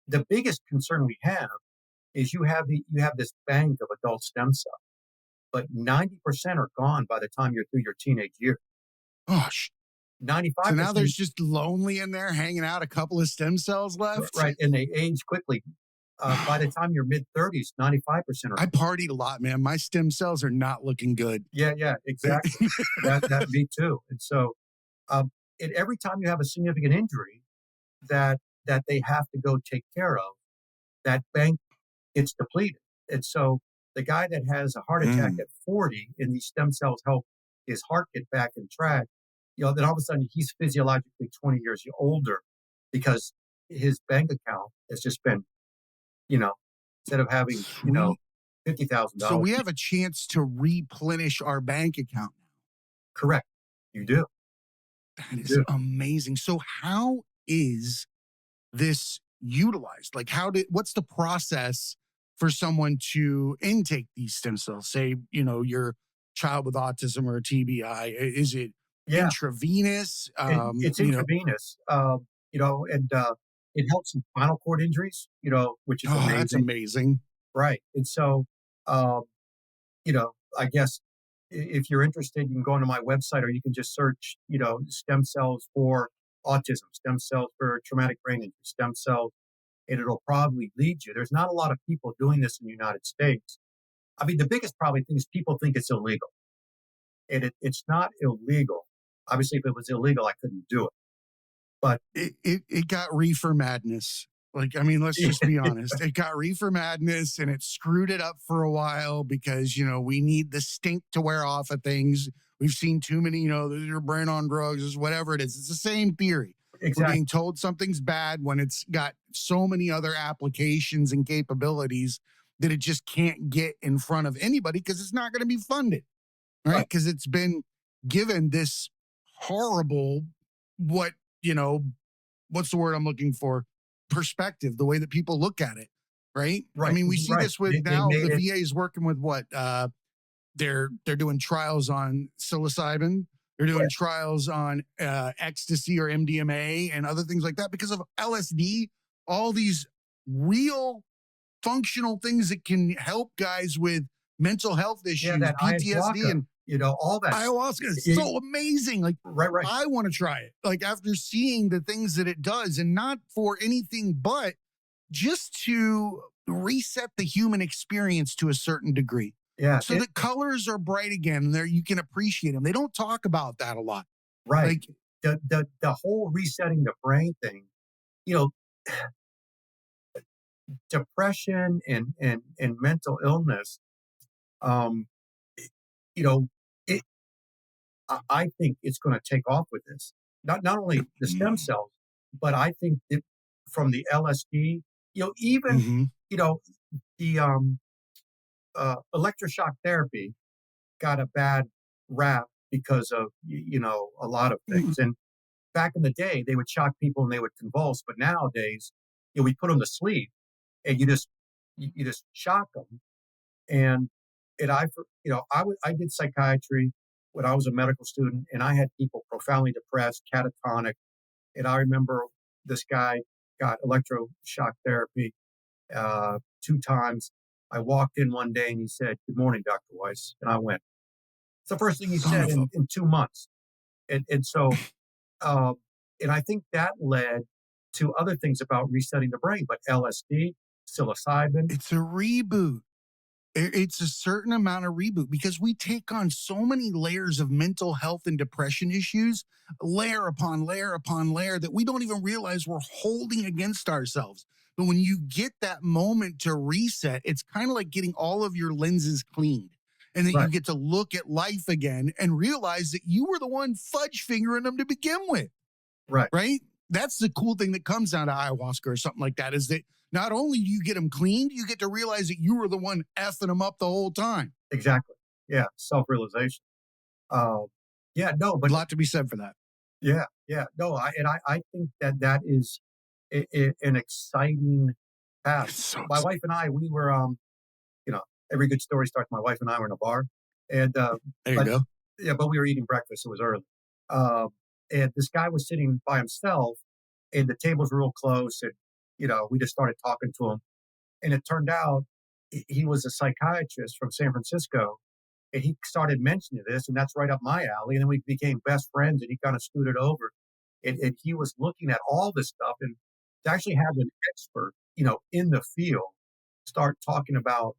the biggest concern we have is you have this bank of adult stem cells, but 90% are gone by the time you're through your teenage years. Gosh. So now 95%, there's just lonely in there hanging out a couple of stem cells left. right, and they age quickly. By the time you're mid-30s, 95% are I gone. partied a lot, man. My stem cells are not looking good. Yeah, yeah, exactly. That me too. And so, and every time you have a significant injury that they have to go take care of, that bank gets depleted. And so the guy that has a heart attack Mm. at 40 and these stem cells help his heart get back in track, then all of a sudden he's physiologically 20 years older because his bank account has just been, you know, instead of having, Sweet. So $50,000. we have a chance to replenish our bank account. Correct. You do. That You is do. amazing. So how is this utilized? Like what's the process for someone to intake these stem cells? Say, your child with autism or a TBI. Is it Yeah, intravenous? it's intravenous, and it helps in spinal cord injuries, which is Oh, that's amazing. amazing. Right. And so, um, I guess if you're interested, you can go onto my website or you can just search, stem cells for autism, stem cells for traumatic brain injury, stem cells, and it'll probably lead you. There's not a lot of people doing this in the United States. I mean, the biggest probably thing is people think it's illegal, and it's not illegal. Obviously, if it was illegal, I couldn't do it. But It got reefer madness. Like, I mean, let's just be honest. It got reefer madness and it screwed it up for a while because, we need the stink to wear off of things. We've seen too many, your brain on drugs, whatever it is. It's the same theory. We're being exactly, told something's bad when it's got so many other applications and capabilities that it just can't get in front of anybody because it's not going to be funded, right? right, Because it's been given this horrible, what, you know, what's the word I'm looking for? Perspective, the way that people look at it, right? I right, mean, we see right. this with They now made the it VA is working with what? They're doing trials on psilocybin. They're doing correct. trials on ecstasy or MDMA and other things like that because of LSD. All these real functional things that can help guys with mental health Yeah, issues, that PTSD, ayahuasca, and all that stuff. ayahuasca is It, so amazing. Like, right, right. I want to try it. Like, after seeing the things that it does, and not for anything but just to reset the human experience to a certain degree. Yeah, So the colors are bright again. There you can appreciate them. They don't talk about that a lot. right. Like, The whole resetting the brain thing, you know, depression and mental illness, um, you know, it, I think it's going to take off with this. Not only the stem mm, cells, but I think that from the LSD, even mhm, you know the electroshock therapy got a bad rap because of a lot of mm, things. And back in the day, they would shock people and they would convulse, but nowadays, we put them to sleep and you just shock them. And I did psychiatry when I was a medical student, and I had people profoundly depressed, catatonic. And I remember this guy got electroshock therapy 2 times. I walked in one day and he said, "Good morning, Dr. Weiss," and I went. It's the first thing he son said of a. in 2 months, and so uh, and I think that led to other things about resetting the brain, but LSD, psilocybin, It's a reboot. It's a certain amount of reboot because we take on so many layers of mental health and depression issues, layer upon layer upon layer, that we don't even realize we're holding against ourselves. But when you get that moment to reset, it's kind of like getting all of your lenses cleaned. And that you right, get to look at life again and realize that you were the one fudge fingering them to begin with, right, right? That's the cool thing that comes out of ayahuasca or something like that, is that not only do you get them cleaned, you get to realize that you were the one effing them up the whole time. exactly, yeah, self-realization. Um, yeah, no, A but lot to be said for that. yeah, yeah, no, I think that that is an exciting path. It's so My wife and I, we were, you know, every good story starts. My wife and I were in a bar, and there you but go. yeah, but we were eating breakfast. It was early, um, and this guy was sitting by himself, and the tables were real close, and we just started talking to him, and it turned out he was a psychiatrist from San Francisco, and he started mentioning this, and that's right up my alley. And then we became best friends, and he kind of scooted over, and he was looking at all this stuff, and to actually have an expert, in the field, start talking about,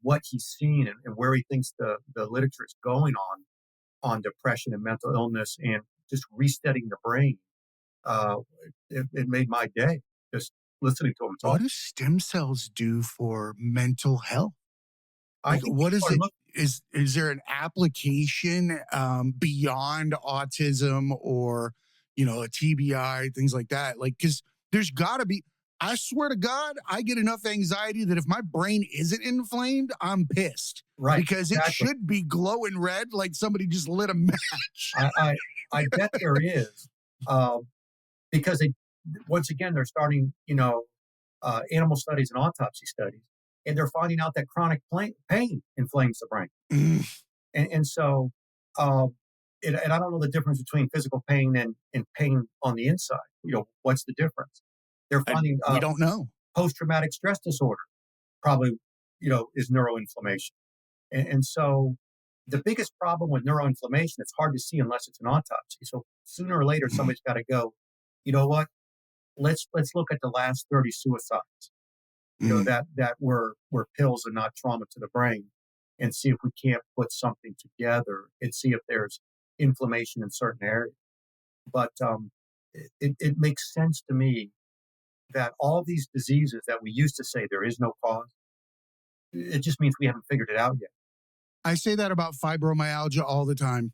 what he's seen and where he thinks the literature is going on depression and mental illness and just resetting the brain. Uh, it made my day just listening to him What talk. do stem cells do for mental health? I Like, think what people is are it? looking. Is there an application beyond autism or a TBI, things like that? Like, because there's got to be. I swear to God, I get enough anxiety that if my brain isn't inflamed, I'm pissed Right, because it exactly. should be glowing red like somebody just lit a match. I I I bet there is, um, because they once again, they're starting, animal studies and autopsy studies, and they're finding out that chronic pain inflames the brain. Mm, And so, um, and I don't know the difference between physical pain and pain on the inside. What's the difference? They're finding we don't know. post-traumatic stress disorder probably, is neuroinflammation. And so the biggest problem with neuroinflammation, it's hard to see unless it's an autopsy. So sooner or later, Mm, somebody's got to go, you know what? Let's look at the last 30 suicides, mm. that were pills and not trauma to the brain, and see if we can't put something together and see if there's inflammation in certain areas. But it makes sense to me that all these diseases that we used to say there is no cause, it just means we haven't figured it out yet. I say that about fibromyalgia all the time.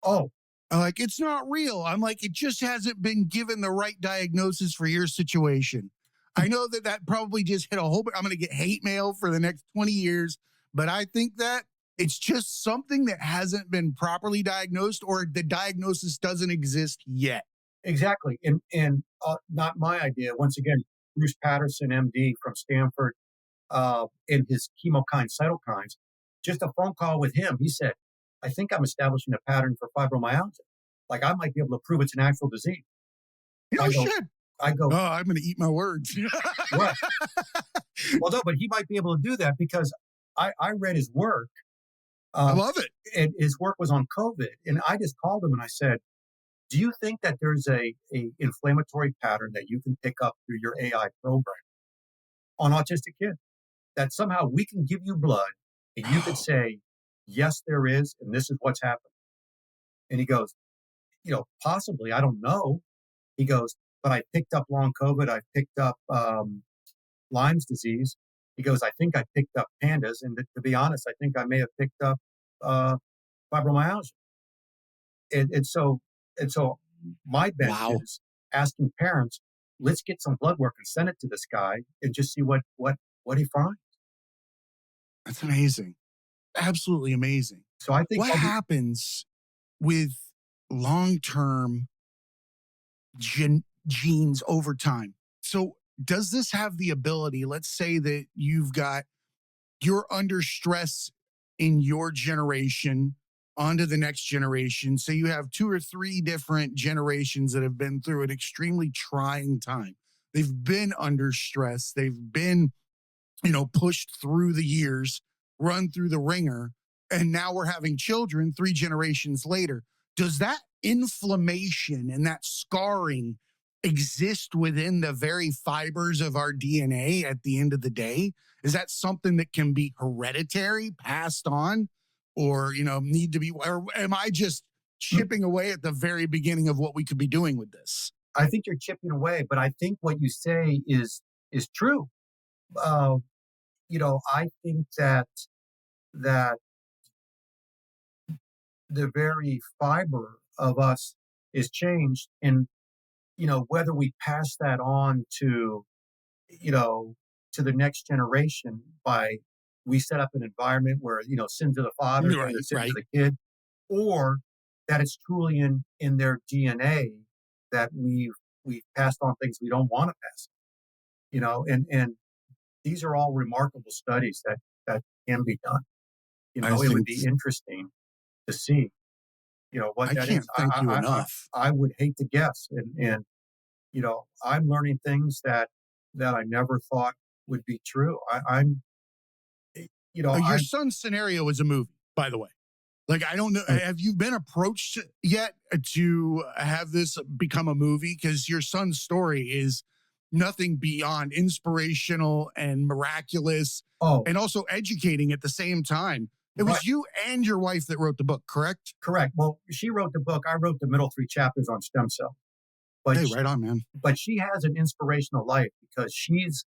Oh, I'm like, it's not real. I'm like, it just hasn't been given the right diagnosis for your situation. I know that that probably just hit a whole, I'm going to get hate mail for the next 20 years, but I think that it's just something that hasn't been properly diagnosed or the diagnosis doesn't exist yet. exactly. And not my idea. Once again, Bruce Patterson, MD from Stanford, in his chemokine cytokines, just a phone call with him, he said, I think I'm establishing a pattern for fibromyalgia. Like I might be able to prove it's an actual disease. No I go, shit. I go, Oh, I'm going to eat my words. what? Well, no, but he might be able to do that because I read his work, I um, love it. and his work was on COVID. And I just called him and I said, do you think that there's a inflammatory pattern that you can pick up through your AI program on autistic kids? That somehow we can give you blood and you could say, yes, there is, and this is what's happened. And he goes, possibly, I don't know. He goes, but I picked up long COVID. I picked up Lyme's disease. He goes, I think I picked up pandas. And to be honest, I think I may have picked up uh, fibromyalgia. And so my bet Wow. is asking parents, let's get some blood work and send it to this guy and just see what he finds. That's amazing. Absolutely amazing. So I think What all the happens with long term genes over time? So, does this have the ability? Let's say that you're under stress in your generation onto the next generation. So, you have two or three different generations that have been through an extremely trying time. They've been under stress, they've been pushed through the years, run through the ringer, and now we're having children 3 generations later. Does that inflammation and that scarring exist within the very fibers of our DNA at the end of the day? Is that something that can be hereditary, passed on, or need to be, or am I just chipping away at the very beginning of what we could be doing with this? I think you're chipping away, but I think what you say is true. Uh, I think that the very fiber of us is changed, and whether we pass that on you know to the next generation by we set up an environment where sins of the father go to Right, sins of right. the kid, or that it's truly in their DNA that we've passed on things we don't want to pass. And these are all remarkable studies that can be done. I It would think be interesting to see, what I that is. can't thank you enough. I would hate to guess, and I'm learning things that I never thought would be true. I'm, Your I son's scenario is a movie, by the way. Like, I don't know. Have you been approached yet to have this become a movie? Because your son's story is nothing beyond inspirational and miraculous oh, and also educating at the same time. It right, was you and your wife that wrote the book, correct? correct. Well, she wrote the book. I wrote the middle three chapters on stem cell, but Hey, sh right on, man. but she has an inspirational life because she's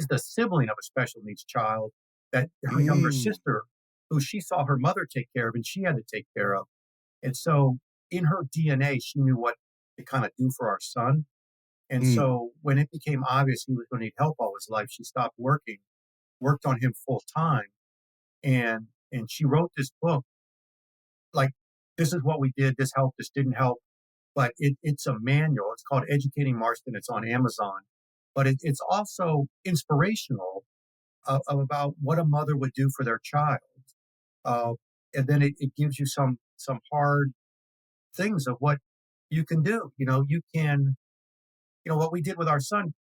the sibling of a special needs child that her younger Mm, sister, who she saw her mother take care of and she had to take care of. And so in her DNA, she knew what to kind of do for our son. And Mm. so when it became obvious he was going to need help all his life, she stopped working, worked on him full time, and she wrote this book like, this is what we did, this helped, this didn't help. But it's a manual. It's called Educating Marston. It's on Amazon. But it's also inspirational of about what a mother would do for their child. Uh, and then it gives you some hard things of what you can do. You can, what we did with our son,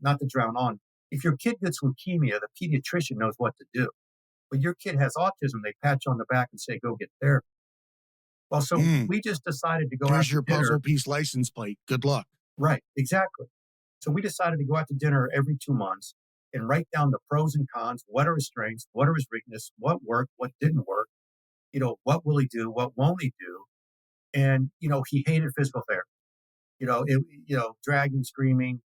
not to drown on. If your kid gets leukemia, the pediatrician knows what to do. But your kid has autism, they pat you on the back and say, go get therapy. Well, so Mm. we just decided to go out Here's to your dinner. puzzle piece license plate. Good luck. Right, exactly. So we decided to go out to dinner every 2 months and write down the pros and cons. What are his strengths? What are his weaknesses? What worked? What didn't work? What will he do? What won't he do? And, he hated physical therapy, dragging, screaming,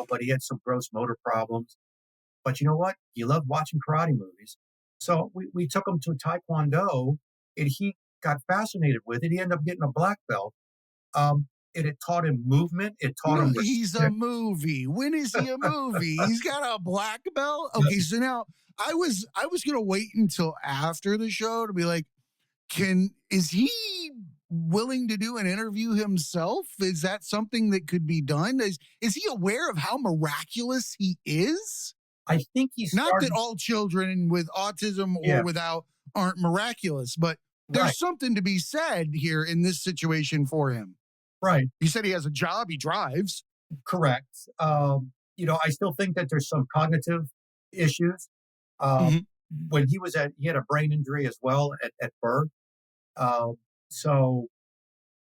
but he had some gross motor problems. But you know what? He loved watching karate movies. So we took him to Taekwondo and he got fascinated with it. He ended up getting a black belt. Um, and it taught him movement. It taught No, him he's a respect. movie. When is he a movie? He's got a black belt. Okay, so now I was gonna wait until after the show to be like, is he willing to do an interview himself? Is that something that could be done? Is he aware of how miraculous he is? I think he Not that started. all children with autism or Yeah, without aren't miraculous, but right, there's something to be said here in this situation for him. right, You said he has a job, he drives. correct. I still think that there's some cognitive issues. Um, Mhm. when he had a brain injury as well at birth. Um, so,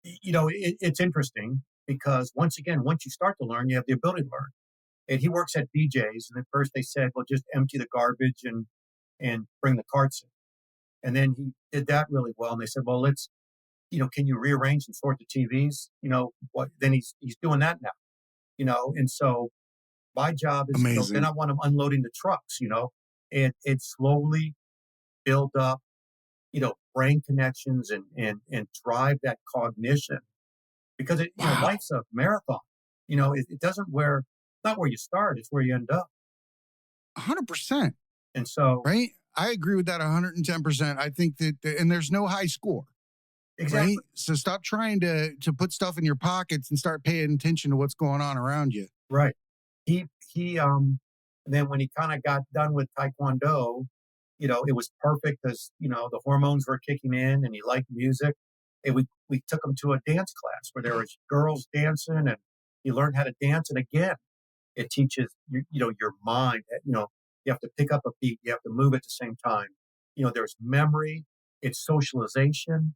it's interesting because once again, once you start to learn, you have the ability to learn. And he works at BJ's, and at first they said, "Well, just empty the garbage and bring the carts in." And then he did that really well, and they said, "Well, let's, can you rearrange and sort the TVs?" What? Then he's doing that now. And so my job is, then Amazing. I want him unloading the trucks. And slowly build up, brain connections and drive that cognition because Wow. life's a marathon. It doesn't where not where you start, it's where you end up. 100%. And so Right? I agree with that 110%. I think that, and there's no high score, right? exactly. So stop trying to put stuff in your pockets and start paying attention to what's going on around you. Right. He and then when he kind of got done with taekwondo, it was perfect because the hormones were kicking in and he liked music. And we took him to a dance class where there was girls dancing and he learned how to dance. And again, it teaches your mind that you have to pick up a beat, you have to move at the same time. There's memory, it's socialization,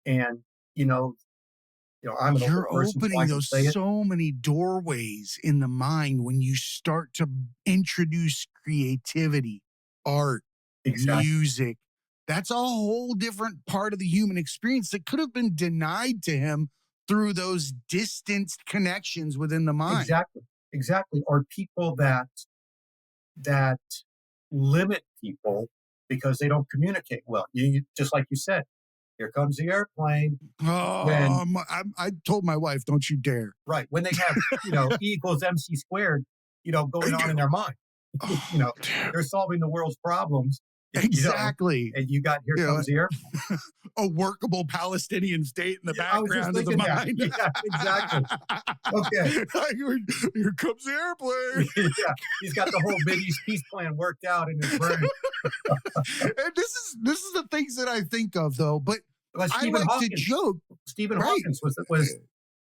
and you know I'm an older You're person, so opening I can those say it. so many doorways in the mind when you start to introduce creativity, art, Exactly. music. That's a whole different part of the human experience that could have been denied to him through those distanced connections within the mind. Exactly. Exactly. Or people that limit people because they don't communicate well. Just like you said, here comes the airplane. When I told my wife, don't you dare. Right, when they have, E equals MC squared, going on in their mind. You Oh, know, dude. they're solving the world's problems, Exactly. and you got here You know, comes the airplane. a workable Palestinian state in the Yeah, I was just background of the thinking that. mind. Yeah, exactly. Okay. Here comes the airplane. Yeah, he's got the whole Mideast peace plan worked out in his brain. And this is the things that I think of though. But But I like to joke, Stephen right? Hawkins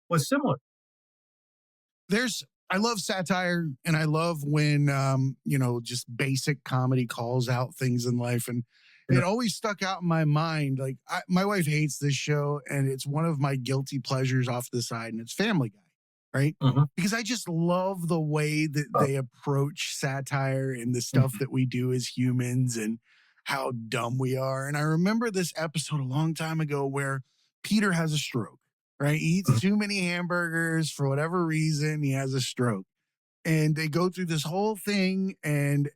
was similar. There's I love satire and I love when just basic comedy calls out things in life. And Yeah. it always stuck out in my mind. Like my wife hates this show and it's one of my guilty pleasures off the side, and it's Family Guy, right? Mhm. Because I just love the way that Oh, they approach satire and the stuff mhm. that we do as humans and how dumb we are. And I remember this episode a long time ago where Peter has a stroke, right? He eats Mhm. too many hamburgers for whatever reason. He has a stroke. And they go through this whole thing. And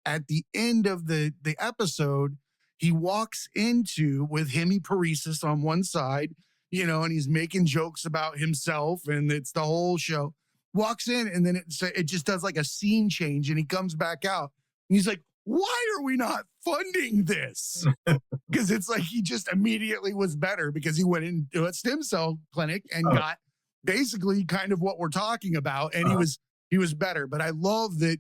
at the end of the episode, he walks into with hemiparesis on one side. and he's making jokes about himself, and it's the whole show. Walks in, and then it just does like a scene change, and he comes back out. And he's like, why are we not funding this? Because it's like he just immediately was better because he went into a stem cell clinic and Oh, got basically kind of what we're talking about, and uh, he was better. But I love that,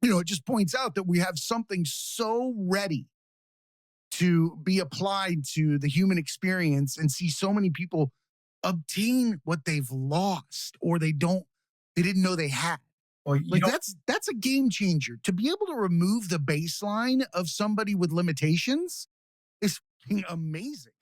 it just points out that we have something so ready to be applied to the human experience, and see so many people obtain what they've lost, or they didn't know they had. well, you Like know, that's a game changer. To be able to remove the baseline of somebody with limitations is fucking amazing.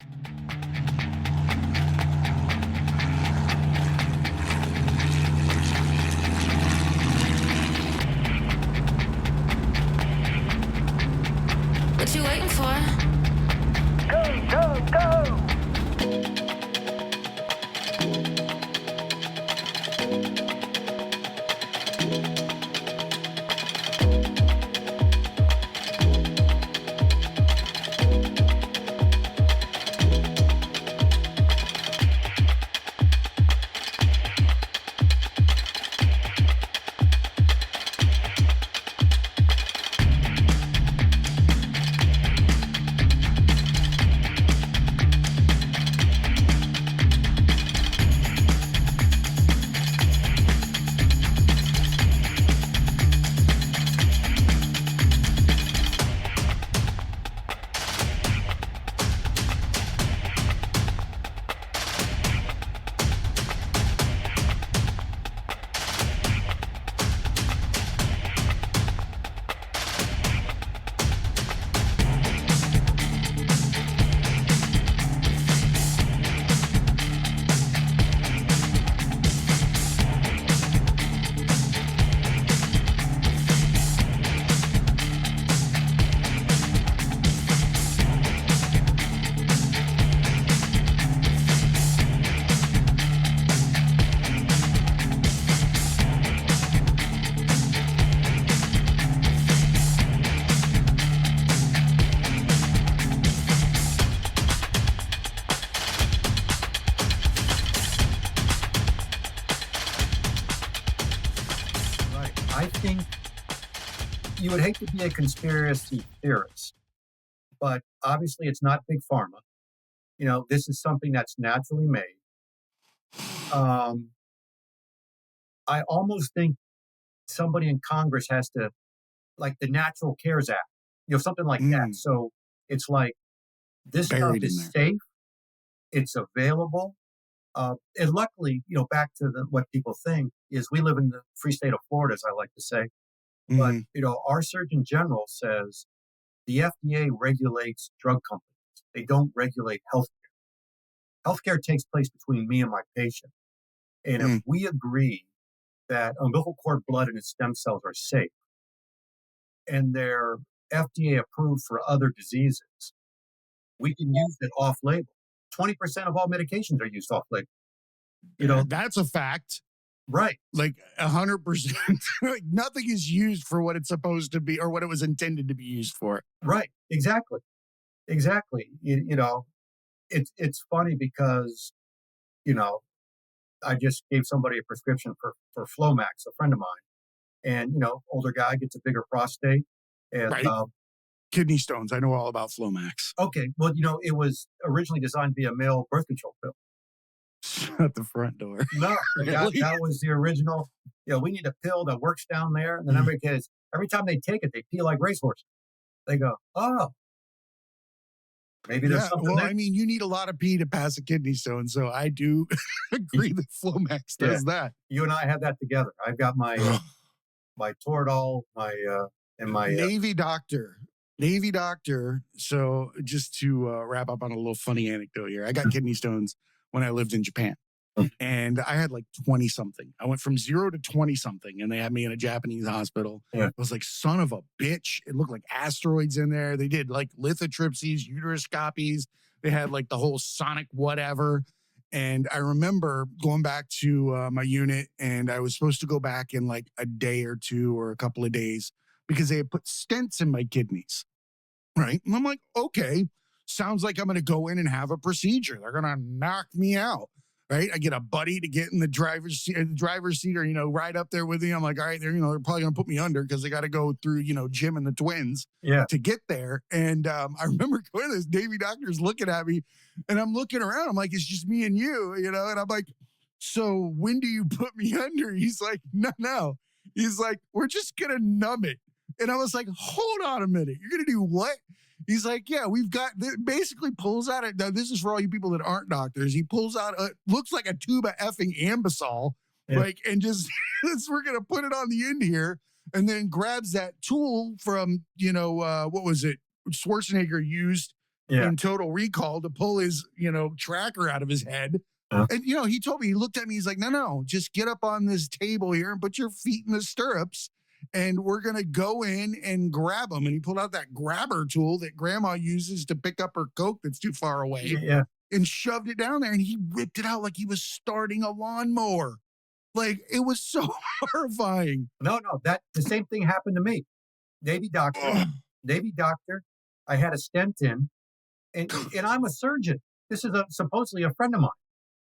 What you waiting for? Go, go, go! right. I think you would hate to be a conspiracy theorist, but obviously it's not big pharma. This is something that's naturally made. Um, I almost think somebody in Congress has to, like the Natural Cares Act, something like that. Mm, So it's like this stuff buried in is there. safe, it's available. And luckily, back to what people think is we live in the free state of Florida, as I like to say. But, Hmm. our Surgeon General says the FDA regulates drug companies. They don't regulate healthcare. Healthcare takes place between me and my patient. And if Mm. we agree that umbilical cord blood and its stem cells are safe and they're FDA approved for other diseases, we can use it off label. 20% of all medications are used off label. That's a fact. Right, Like 100%. Like nothing is used for what it's supposed to be or what it was intended to be used for. right, exactly, exactly. It's funny because, you know, I just gave somebody a prescription for Flomax, a friend of mine. And, older guy gets a bigger prostate. And, Right. Kidney stones. I know all about Flomax. okay, well, it was originally designed to be a male birth control pill. Shut the front door. No, Really? that was the original. We need a pill that works down there. And then every time they take it, they pee like racehorses. They go, oh, maybe there's Yeah. something Well, there. I mean, you need a lot of pee to pass a kidney stone. So I do agree that Flomax Yeah, does that. you and I have that together. I've got my Toradol, and my Navy doctor. Navy doctor. So just to wrap up on a little funny anecdote here, I got kidney stones when I lived in Japan. And I had like 20 something. I went from 0 to 20 something, and they had me in a Japanese hospital. Yeah. I was like, son of a bitch. It looked like asteroids in there. They did like lithotripsies, uteroscopies. They had like the whole sonic whatever. And I remember going back to my unit, and I was supposed to go back in like a day or two or a couple of days because they had put stents in my kidneys. Right. And I'm like, okay. sounds like I'm going to go in and have a procedure. They're going to knock me out. Right. I get a buddy to get in the driver's seat or, ride up there with me. I'm like, all right, they're probably going to put me under because they got to go through, Jim and the twins Yeah. to get there. And I remember going to this Navy doctor's looking at me and I'm looking around. I'm like, it's just me and you, and I'm like, so when do you put me under? He's like, no. He's like, we're just going to numb it. And I was like, hold on a minute. You're going to do what? He's like, yeah, we've got, basically pulls out, now this is for all you people that aren't doctors. He pulls out, looks like a tube of effing Ambisol, and just, we're going to put it on the end here, and then grabs that tool from, what was it? Schwarzenegger used in Total Recall to pull his, tracker out of his head. And, he told me, he looked at me, he's like, no, just get up on this table here and put your feet in the stirrups. And we're going to go in and grab them. And he pulled out that grabber tool that grandma uses to pick up her Coke that's too far away and shoved it down there. And he whipped it out like he was starting a lawnmower. Like, it was so horrifying. No, the same thing happened to me. Navy doctor. I had a stent in, and I'm a surgeon. This is supposedly a friend of mine.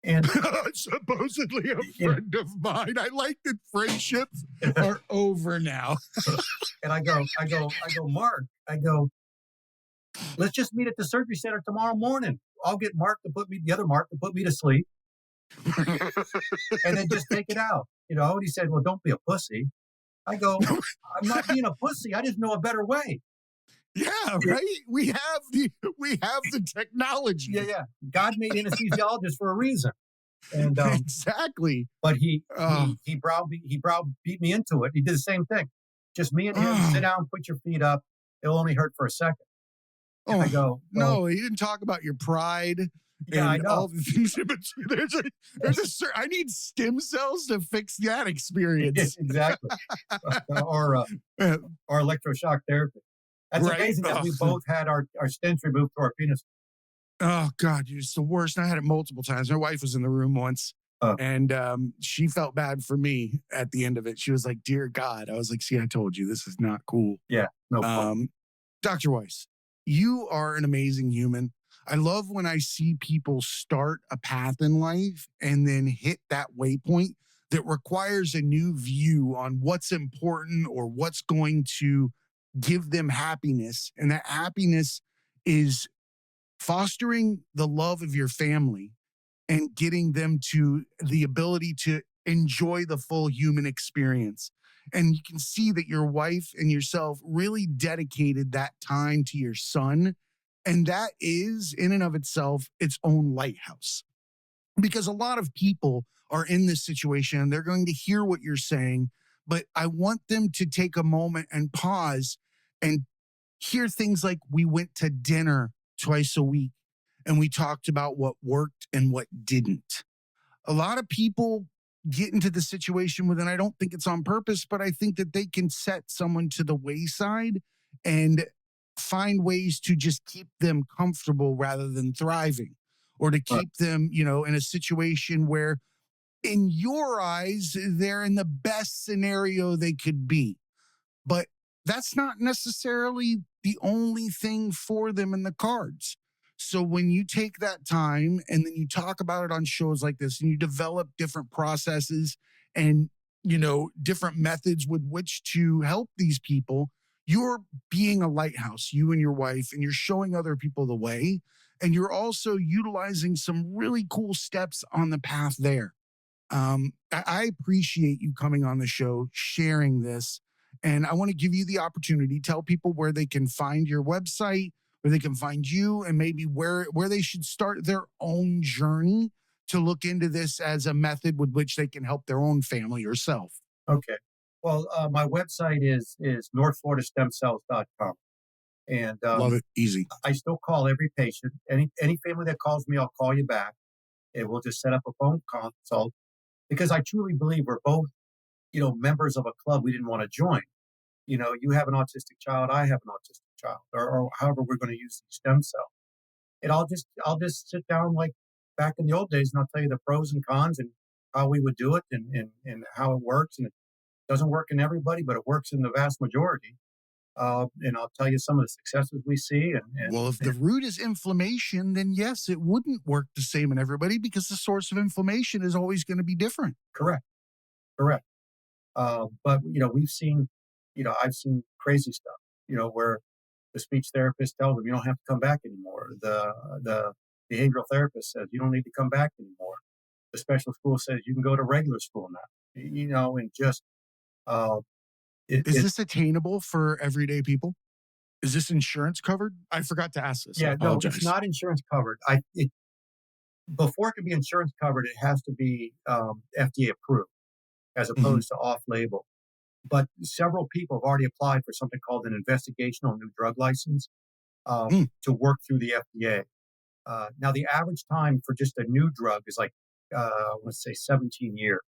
And supposedly a friend of mine. I like that friendships are over now. And I go, Mark, let's just meet at the surgery center tomorrow morning. I'll get the other Mark to put me to sleep. And then just take it out. And he said, well, don't be a pussy. I go, I'm not being a pussy. I just know a better way. Yeah, right. We have the technology. Yeah. God made anesthesiologists for a reason, and exactly. But he browbeat me into it. He did the same thing. Just me and him. Sit down, put your feet up. It'll only hurt for a second. And I go, no. He didn't talk about your pride. Yeah, and I know. All the things in between. I need stem cells to fix that experience. Exactly. or electroshock therapy. That's right. Amazing that we both had our stents removed to our penis. Oh, God, it's the worst. I had it multiple times. My wife was in the room once, and she felt bad for me at the end of it. She was like, dear God. I was like, see, I told you, this is not cool. Yeah, no problem. Dr. Weiss, you are an amazing human. I love when I see people start a path in life and then hit that waypoint that requires a new view on what's important or what's going to give them happiness. And that happiness is fostering the love of your family and getting them to the ability to enjoy the full human experience. And you can see that your wife and yourself really dedicated that time to your son. And that is, in and of itself, its own lighthouse. Because a lot of people are in this situation and they're going to hear what you're saying, but I want them to take a moment and pause and hear things like, we went to dinner twice a week and we talked about what worked and what didn't. A lot of people get into the situation with, and I don't think it's on purpose, but I think that they can set someone to the wayside and find ways to just keep them comfortable rather than thriving, or to keep them, in a situation where in your eyes, they're in the best scenario they could be. But that's not necessarily the only thing for them in the cards. So when you take that time and then you talk about it on shows like this and you develop different processes and, different methods with which to help these people, you're being a lighthouse, you and your wife, and you're showing other people the way. And you're also utilizing some really cool steps on the path there. I appreciate you coming on the show, sharing this. And I want to give you the opportunity, tell people where they can find your website, where they can find you, and maybe where they should start their own journey to look into this as a method with which they can help their own family or self. Okay. Well, my website is northfloridastemcells.com. And love it. Easy. I still call every patient. Any family that calls me, I'll call you back. And we'll just set up a phone consult, because I truly believe we're both, members of a club we didn't want to join. You have an autistic child, I have an autistic child, or however we're going to use the stem cell. And I'll just sit down like back in the old days, and I'll tell you the pros and cons and how we would do it and how it works. And it doesn't work in everybody, but it works in the vast majority. And I'll tell you some of the successes we see. Well, if the root is inflammation, then yes, it wouldn't work the same in everybody because the source of inflammation is always going to be different. Correct, correct. But we've seen, I've seen crazy stuff. Where the speech therapist tells them you don't have to come back anymore. The behavioral therapist says you don't need to come back anymore. The special school says you can go to regular school now. And just Is this attainable for everyday people? Is this insurance covered? I forgot to ask this. Yeah, no, it's not insurance covered. Before it can be insurance covered, it has to be FDA approved as opposed to off-label. But several people have already applied for something called an investigational new drug license to work through the FDA. Now, the average time for just a new drug is like, let's say 17 years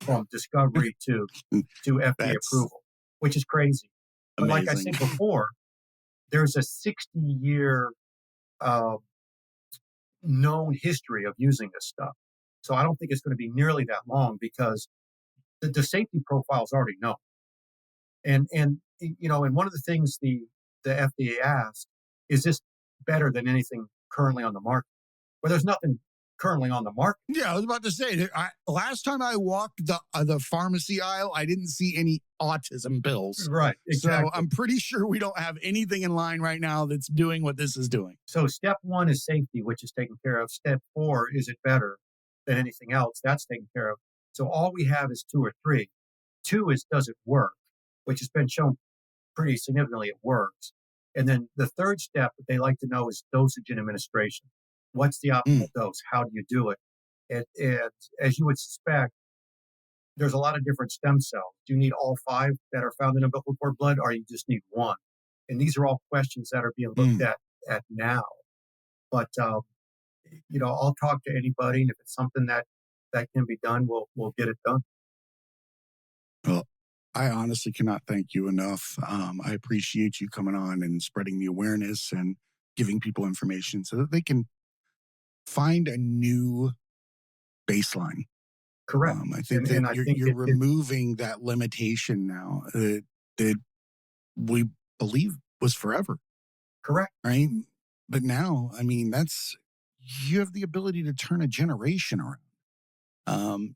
from discovery to FDA approval, which is crazy. But amazing. like I said before, there's a 60-year known history of using this stuff. So I don't think it's going to be nearly that long because the safety profile is already known. And one of the things the FDA asked, is this better than anything currently on the market? Well, there's nothing currently on the market. Yeah, I was about to say that last time I walked the pharmacy aisle, I didn't see any autism pills. Right, exactly. So I'm pretty sure we don't have anything in line right now that's doing what this is doing. So step 1 is safety, which is taken care of. Step 4, is it better than anything else? That's taken care of. So all we have is 2 or 3. 2 is, does it work? Which has been shown pretty significantly it works. And then the third step that they like to know is dosage and administration. What's the optimal dose? How do you do it? And as you would suspect, there's a lot of different stem cells. Do you need all 5 that are found in umbilical cord blood, or you just need 1? And these are all questions that are being looked at now. But I'll talk to anybody, and if it's something that can be done, we'll get it done. Well, I honestly cannot thank you enough. I appreciate you coming on and spreading the awareness and giving people information so that they can find a new baseline. Correct. I think you're removing that limitation now that we believe was forever. Correct. Right. But now, I mean, you have the ability to turn a generation around.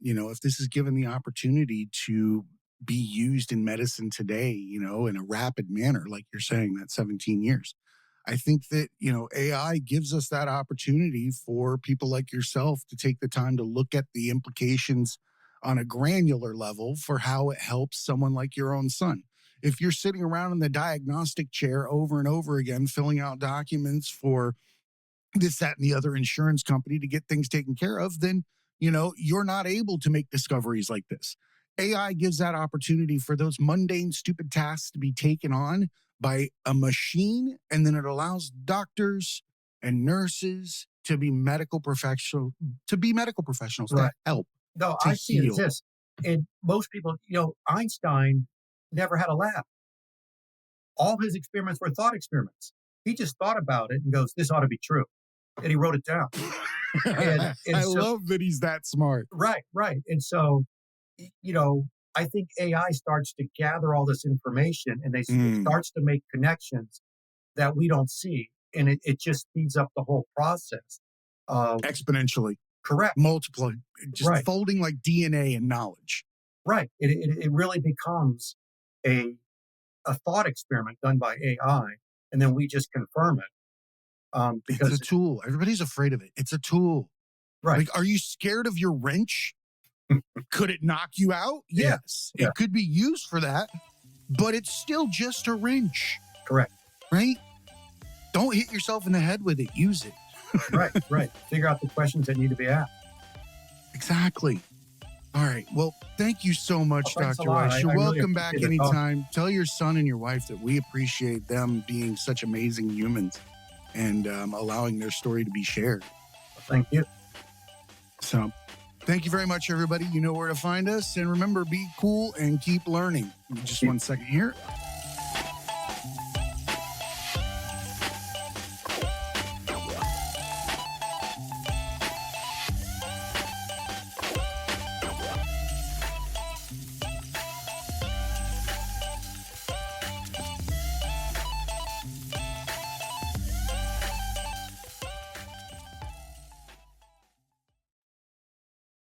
If this is given the opportunity to be used in medicine today, in a rapid manner, like you're saying, that 17 years. I think that, AI gives us that opportunity for people like yourself to take the time to look at the implications on a granular level for how it helps someone like your own son. If you're sitting around in the diagnostic chair over and over again, filling out documents for this, that, and the other insurance company to get things taken care of, then, you're not able to make discoveries like this. AI gives that opportunity for those mundane, stupid tasks to be taken on by a machine, and then it allows doctors and nurses to be medical professionals Right. to help. No, to I see it heal. as this. And most people, Einstein never had a lab. All his experiments were thought experiments. He just thought about it and goes, this ought to be true. And he wrote it down. And I so, love that he's that smart. Right. And so, I think AI starts to gather all this information and it starts to make connections that we don't see. And it just speeds up the whole process. Exponentially. Correct. Multiply. Just folding like DNA and knowledge. Right. It really becomes a thought experiment done by AI, and then we just confirm it. Because it's a tool. Everybody's afraid of it. It's a tool. Right. Like, are you scared of your wrench? Could it knock you out? Yes. Yeah. It could be used for that, but it's still just a wrench. Correct. Right? Don't hit yourself in the head with it. Use it. Right. Figure out the questions that need to be asked. Exactly. All right. Well, thank you so much, Dr. Weiss. You're welcome back anytime. Tell your son and your wife that we appreciate them being such amazing humans and allowing their story to be shared. Thank you. So, thank you very much, everybody. You know where to find us. And remember, be cool and keep learning. Just 1 second here.